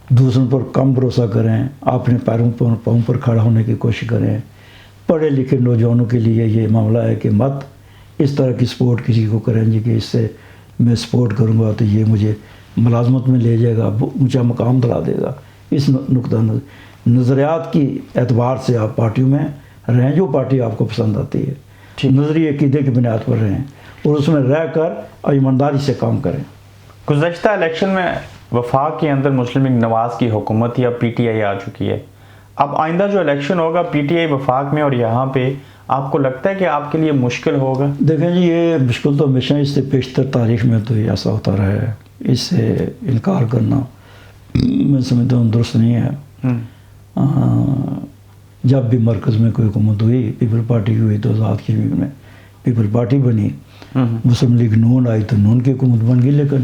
دوسروں پر کم بھروسہ کریں، اپنے پاؤں پر کھڑا ہونے کی کوشش کریں. پڑھے لکھے نوجوانوں کے لیے یہ معاملہ ہے کہ مت اس طرح کی سپورٹ کسی کو کریں جی کہ اس سے میں سپورٹ کروں گا تو یہ مجھے ملازمت میں لے جائے گا، اونچا مقام دلا دے گا. اس نقطہ نظریات کی اعتبار سے آپ پارٹیوں میں رہیں جو پارٹی آپ کو پسند آتی ہے، نظریے عقیدے کی بنیاد پر رہیں اور اس میں رہ کر ایمانداری سے کام کریں. گزشتہ الیکشن میں وفاق کے اندر مسلم لیگ نواز کی حکومت یا پی ٹی آئی آ چکی ہے. اب آئندہ جو الیکشن ہوگا پی ٹی آئی وفاق میں اور یہاں پہ آپ کو لگتا ہے کہ آپ کے لیے مشکل ہوگا؟ دیکھیں جی یہ مشکل تو ہمیشہ اس سے پیشتر تاریخ میں تو یہ ایسا ہوتا رہا ہے. اس سے انکار کرنا میں سمجھتا ہوں درست نہیں ہے. جب بھی مرکز میں کوئی حکومت ہوئی پیپل پارٹی کی ہوئی تو آزاد کشمیر میں پیپل پارٹی بنی. مسلم لیگ نون آئی تو نون کی حکومت بن گئی. لیکن